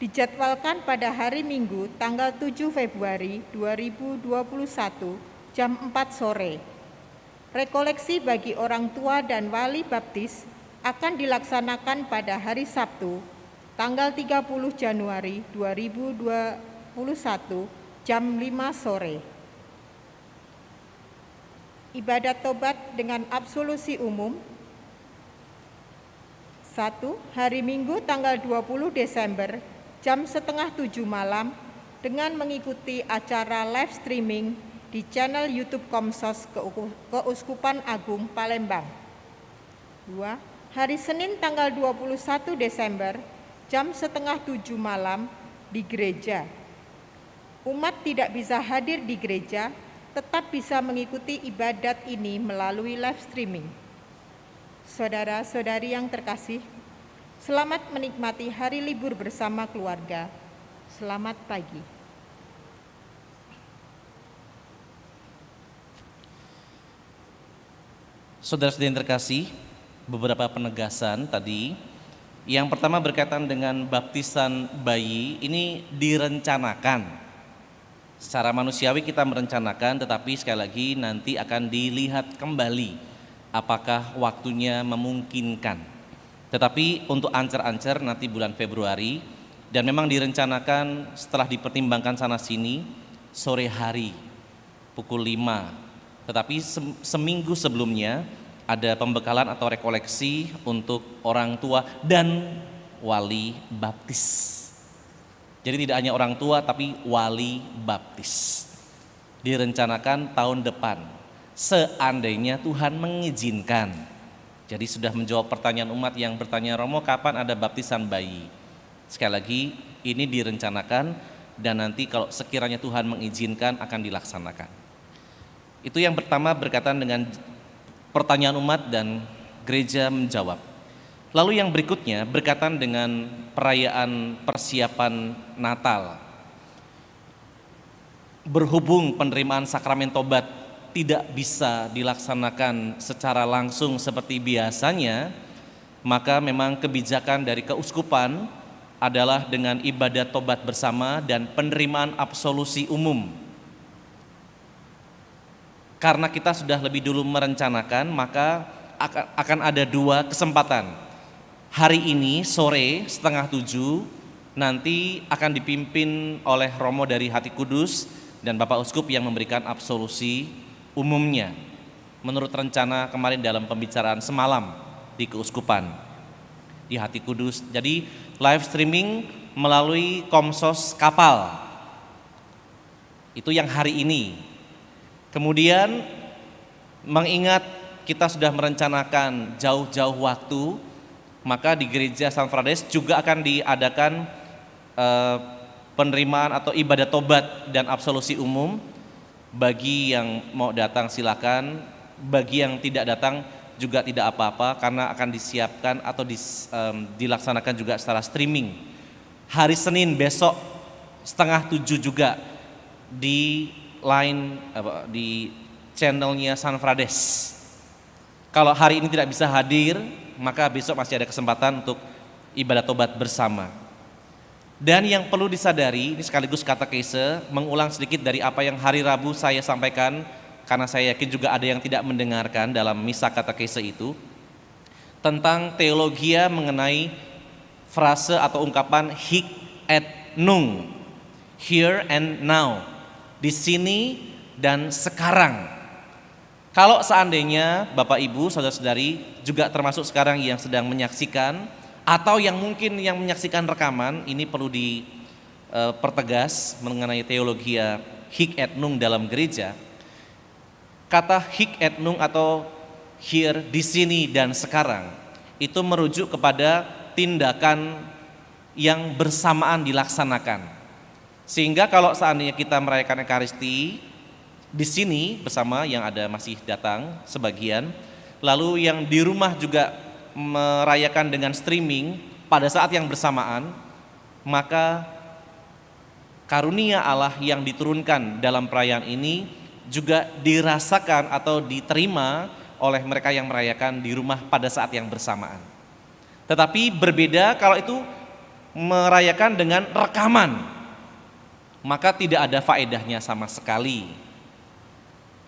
dijadwalkan pada hari Minggu tanggal 7 Februari 2021 jam 4 sore. Rekoleksi bagi orang tua dan wali baptis akan dilaksanakan pada hari Sabtu tanggal 30 Januari 2021 jam 5 sore. Ibadat tobat dengan absolusi umum. 1. Hari Minggu tanggal 20 Desember jam setengah 7 malam dengan mengikuti acara live streaming di channel YouTube Komsos Keuskupan Agung Palembang. 2. Hari Senin tanggal 21 Desember jam setengah 7 malam di gereja. Umat tidak bisa hadir di gereja, tetap bisa mengikuti ibadat ini melalui live streaming. Saudara-saudari yang terkasih, selamat menikmati hari libur bersama keluarga. Selamat pagi. Saudara-saudari yang terkasih, beberapa penegasan tadi. Yang pertama berkaitan dengan baptisan bayi, ini direncanakan. Secara manusiawi kita merencanakan, tetapi sekali lagi nanti akan dilihat kembali apakah waktunya memungkinkan. Tetapi untuk ancer-ancer nanti bulan Februari, dan memang direncanakan setelah dipertimbangkan sana sini sore hari pukul 5. Tetapi seminggu sebelumnya ada pembekalan atau rekoleksi untuk orang tua dan wali baptis. Jadi tidak hanya orang tua tapi wali baptis. Direncanakan tahun depan, seandainya Tuhan mengizinkan. Jadi sudah menjawab pertanyaan umat yang bertanya, Romo kapan ada baptisan bayi? Sekali lagi ini direncanakan dan nanti kalau sekiranya Tuhan mengizinkan akan dilaksanakan. Itu yang pertama berkaitan dengan pertanyaan umat dan gereja menjawab. Lalu yang berikutnya berkaitan dengan perayaan persiapan Natal. Berhubung penerimaan sakramen tobat tidak bisa dilaksanakan secara langsung seperti biasanya, maka memang kebijakan dari keuskupan adalah dengan ibadat tobat bersama dan penerimaan absolusi umum. Karena kita sudah lebih dulu merencanakan, maka akan ada dua kesempatan. Hari ini sore setengah 7 nanti akan dipimpin oleh Romo dari Hati Kudus dan Bapak Uskup yang memberikan absolusi umumnya menurut rencana kemarin dalam pembicaraan semalam di Keuskupan di Hati Kudus. Jadi live streaming melalui Komsos Kapal, itu yang hari ini. Kemudian mengingat kita sudah merencanakan jauh-jauh waktu, maka di Gereja San Frades juga akan diadakan penerimaan atau ibadah tobat dan absolusi umum. Bagi yang mau datang silakan, bagi yang tidak datang juga tidak apa-apa, karena akan disiapkan atau dilaksanakan juga secara streaming. Hari Senin besok 6:30 juga di di channelnya San Frades. Kalau hari ini tidak bisa hadir, maka besok masih ada kesempatan untuk ibadah tobat bersama. Dan yang perlu disadari, ini sekaligus katekese, mengulang sedikit dari apa yang hari Rabu saya sampaikan, karena saya yakin juga ada yang tidak mendengarkan dalam misa katekese itu, tentang teologia mengenai frase atau ungkapan hic et nunc, here and now, di sini dan sekarang. Kalau seandainya Bapak Ibu, saudara-saudari juga termasuk sekarang yang sedang menyaksikan atau yang mungkin yang menyaksikan rekaman, ini perlu dipertegas mengenai teologia hic et nunc dalam gereja. Kata hic et nunc atau here, di sini dan sekarang, itu merujuk kepada tindakan yang bersamaan dilaksanakan. Sehingga kalau seandainya kita merayakan Ekaristi di sini bersama yang ada masih datang sebagian, lalu yang di rumah juga merayakan dengan streaming pada saat yang bersamaan, maka karunia Allah yang diturunkan dalam perayaan ini juga dirasakan atau diterima oleh mereka yang merayakan di rumah pada saat yang bersamaan. Tetapi berbeda kalau itu merayakan dengan rekaman, maka tidak ada faedahnya sama sekali.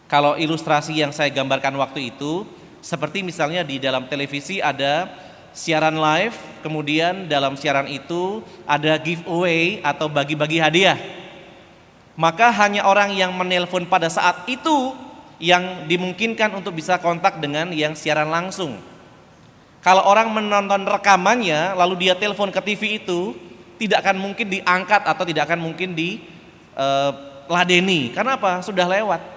Kalau ilustrasi yang saya gambarkan waktu itu, seperti misalnya di dalam televisi ada siaran live, kemudian dalam siaran itu ada giveaway atau bagi-bagi hadiah. Maka hanya orang yang menelpon pada saat itu yang dimungkinkan untuk bisa kontak dengan yang siaran langsung. Kalau orang menonton rekamannya lalu dia telepon ke TV itu, tidak akan mungkin diangkat atau tidak akan mungkin diladeni. Karena apa? Sudah lewat.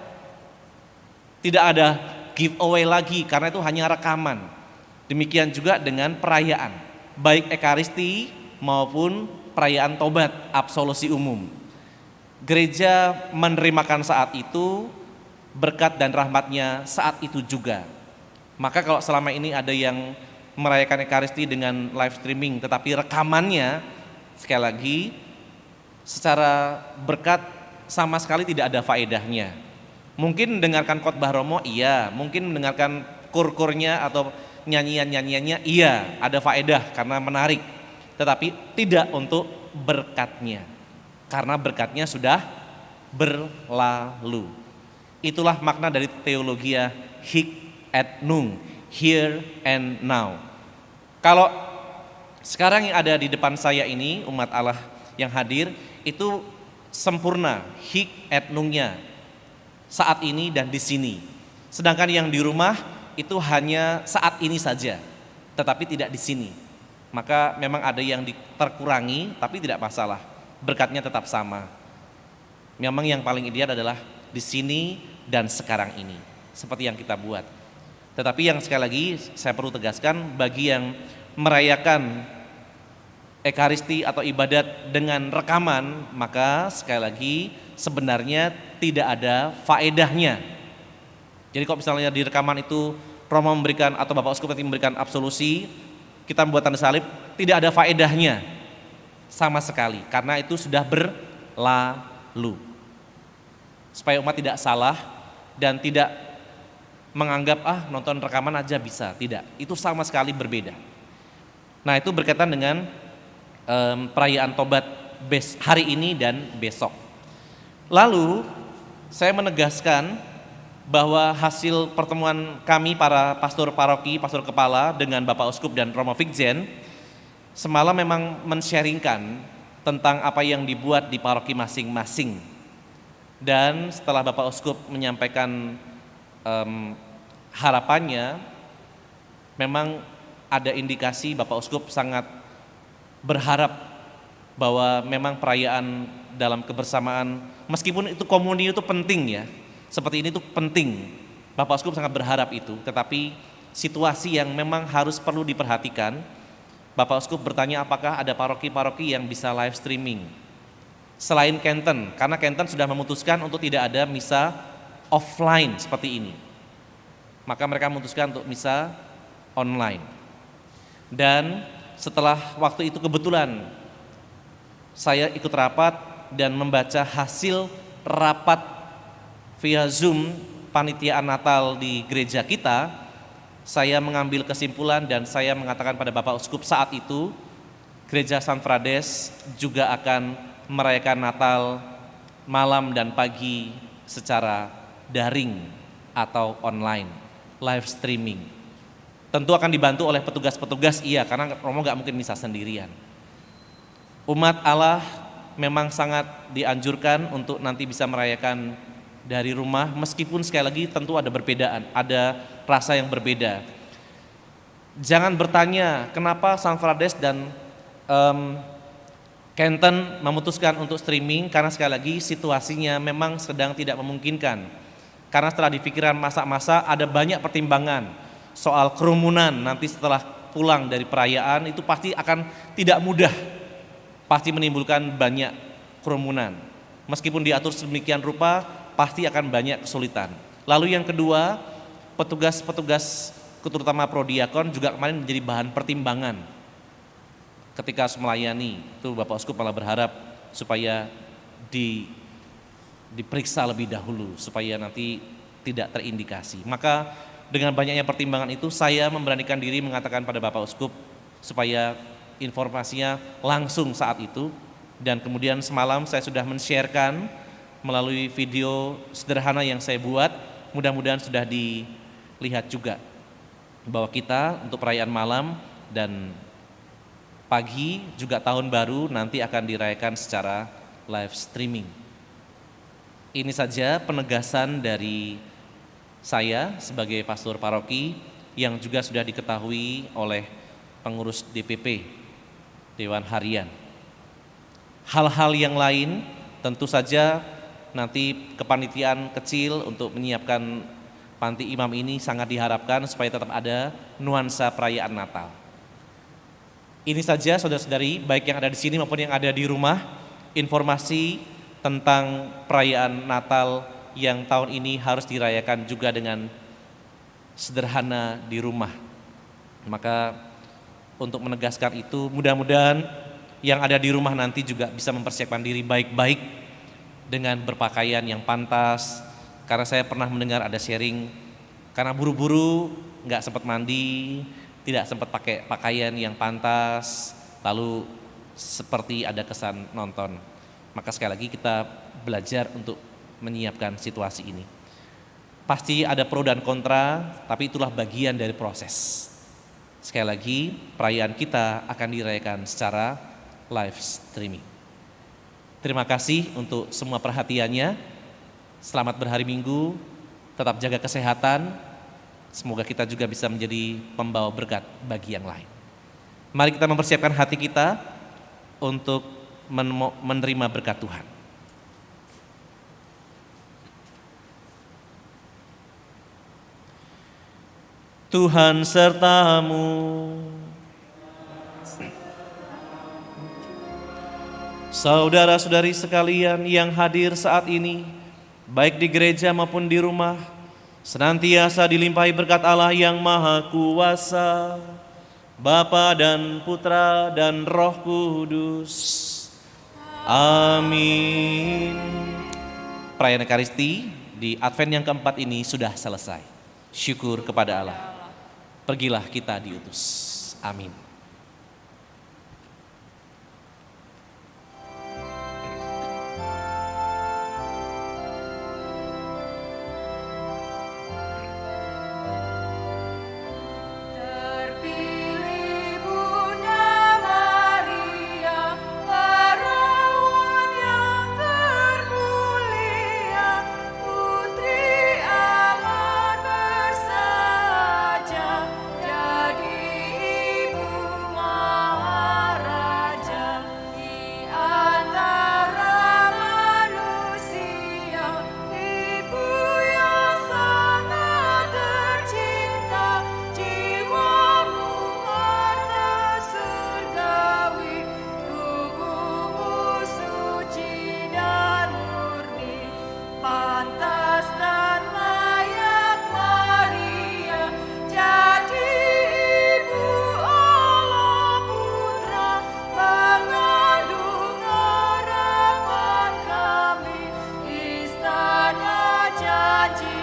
Tidak ada giveaway lagi karena itu hanya rekaman. Demikian juga dengan perayaan, baik Ekaristi maupun perayaan tobat absolusi umum. Gereja menerimakan saat itu, berkat dan rahmatnya saat itu juga. Maka kalau selama ini ada yang merayakan Ekaristi dengan live streaming tetapi rekamannya, sekali lagi secara berkat sama sekali tidak ada faedahnya. Mungkin mendengarkan khotbah Romo, iya. Mungkin mendengarkan kur-kurnya atau nyanyian-nyanyiannya, iya, ada faedah karena menarik. Tetapi tidak untuk berkatnya, karena berkatnya sudah berlalu. Itulah makna dari teologia hic et nunc, here and now. Kalau sekarang yang ada di depan saya ini, umat Allah yang hadir, itu sempurna hic et nunc-nya, saat ini dan di sini. Sedangkan yang di rumah itu hanya saat ini saja, tetapi tidak di sini. Maka memang ada yang terkurangi, tapi tidak masalah. Berkatnya tetap sama. Memang yang paling ideal adalah di sini dan sekarang ini, seperti yang kita buat. Tetapi yang sekali lagi saya perlu tegaskan, bagi yang merayakan Ekaristi atau ibadat dengan rekaman, maka sekali lagi sebenarnya tidak ada faedahnya. Jadi kalau misalnya di rekaman itu Romo memberikan atau Bapak Uskup nanti memberikan absolusi, kita membuat tanda salib, tidak ada faedahnya sama sekali, karena itu sudah berlalu. Supaya umat tidak salah dan tidak menganggap nonton rekaman aja bisa, tidak. Itu sama sekali berbeda. Nah, itu berkaitan dengan perayaan tobat hari ini dan besok. Lalu saya menegaskan bahwa hasil pertemuan kami para pastor paroki, pastor kepala dengan Bapak Uskup dan Romo Vikjen semalam memang men-sharingkan tentang apa yang dibuat di paroki masing-masing. Dan setelah Bapak Uskup menyampaikan harapannya, memang ada indikasi Bapak Uskup sangat berharap bahwa memang perayaan dalam kebersamaan, meskipun itu komuni itu penting ya, seperti ini itu penting, Bapak Uskup sangat berharap itu, tetapi situasi yang memang harus perlu diperhatikan, Bapak Uskup bertanya apakah ada paroki-paroki yang bisa live streaming selain Kenten, karena Kenten sudah memutuskan untuk tidak ada misa offline seperti ini, maka mereka memutuskan untuk misa online. Dan setelah waktu itu kebetulan saya ikut rapat dan membaca hasil rapat via Zoom panitiaan Natal di gereja kita, saya mengambil kesimpulan dan saya mengatakan pada Bapak Uskup saat itu, Gereja San Frades juga akan merayakan Natal malam dan pagi secara daring atau online, live streaming. Tentu akan dibantu oleh petugas-petugas, iya, karena Romo gak mungkin misa sendirian. Umat Allah memang sangat dianjurkan untuk nanti bisa merayakan dari rumah, meskipun sekali lagi tentu ada perbedaan, ada rasa yang berbeda. Jangan bertanya kenapa San Frades dan Kenten memutuskan untuk streaming, karena sekali lagi situasinya memang sedang tidak memungkinkan. Karena setelah dipikiran masa-masa ada banyak pertimbangan soal kerumunan nanti setelah pulang dari perayaan, itu pasti akan tidak mudah, pasti menimbulkan banyak kerumunan. Meskipun diatur sedemikian rupa, pasti akan banyak kesulitan. Lalu yang kedua, petugas-petugas terutama prodiakon juga kemarin menjadi bahan pertimbangan ketika melayani. Itu Bapak Uskup malah berharap supaya diperiksa lebih dahulu supaya nanti tidak terindikasi. Maka dengan banyaknya pertimbangan itu, saya memberanikan diri mengatakan pada Bapak Uskup supaya informasinya langsung saat itu. Dan kemudian semalam saya sudah men-sharekan melalui video sederhana yang saya buat, mudah-mudahan sudah dilihat juga bahwa kita untuk perayaan malam dan pagi juga tahun baru nanti akan dirayakan secara live streaming. Ini saja penegasan dari saya sebagai pastor paroki yang juga sudah diketahui oleh pengurus DPP, Dewan Harian. Hal-hal yang lain tentu saja nanti kepanitiaan kecil untuk menyiapkan panti imam ini sangat diharapkan supaya tetap ada nuansa perayaan Natal. Ini saja saudara-saudari, baik yang ada di sini maupun yang ada di rumah, informasi tentang perayaan Natal yang tahun ini harus dirayakan juga dengan sederhana di rumah. Maka untuk menegaskan itu, mudah-mudahan yang ada di rumah nanti juga bisa mempersiapkan diri baik-baik dengan berpakaian yang pantas. Karena saya pernah mendengar ada sharing, karena buru-buru nggak sempat mandi, tidak sempat pakai pakaian yang pantas, lalu seperti ada kesan nonton. Maka sekali lagi kita belajar untuk menyiapkan situasi ini. Pasti ada pro dan kontra, tapi itulah bagian dari proses. Sekali lagi, perayaan kita akan dirayakan secara live streaming. Terima kasih untuk semua perhatiannya. Selamat berhari Minggu, tetap jaga kesehatan. Semoga kita juga bisa menjadi pembawa berkat bagi yang lain. Mari kita mempersiapkan hati kita untuk menerima berkat Tuhan. Tuhan sertamu. Saudara-saudari sekalian yang hadir saat ini, baik di gereja maupun di rumah, senantiasa dilimpahi berkat Allah yang Maha Kuasa, Bapa dan Putra dan Roh Kudus. Amin. Perayaan Ekaristi di Advent yang keempat ini sudah selesai. Syukur kepada Allah. Pergilah kita diutus. Amin. Terpilih Bunda Maria, sukacita.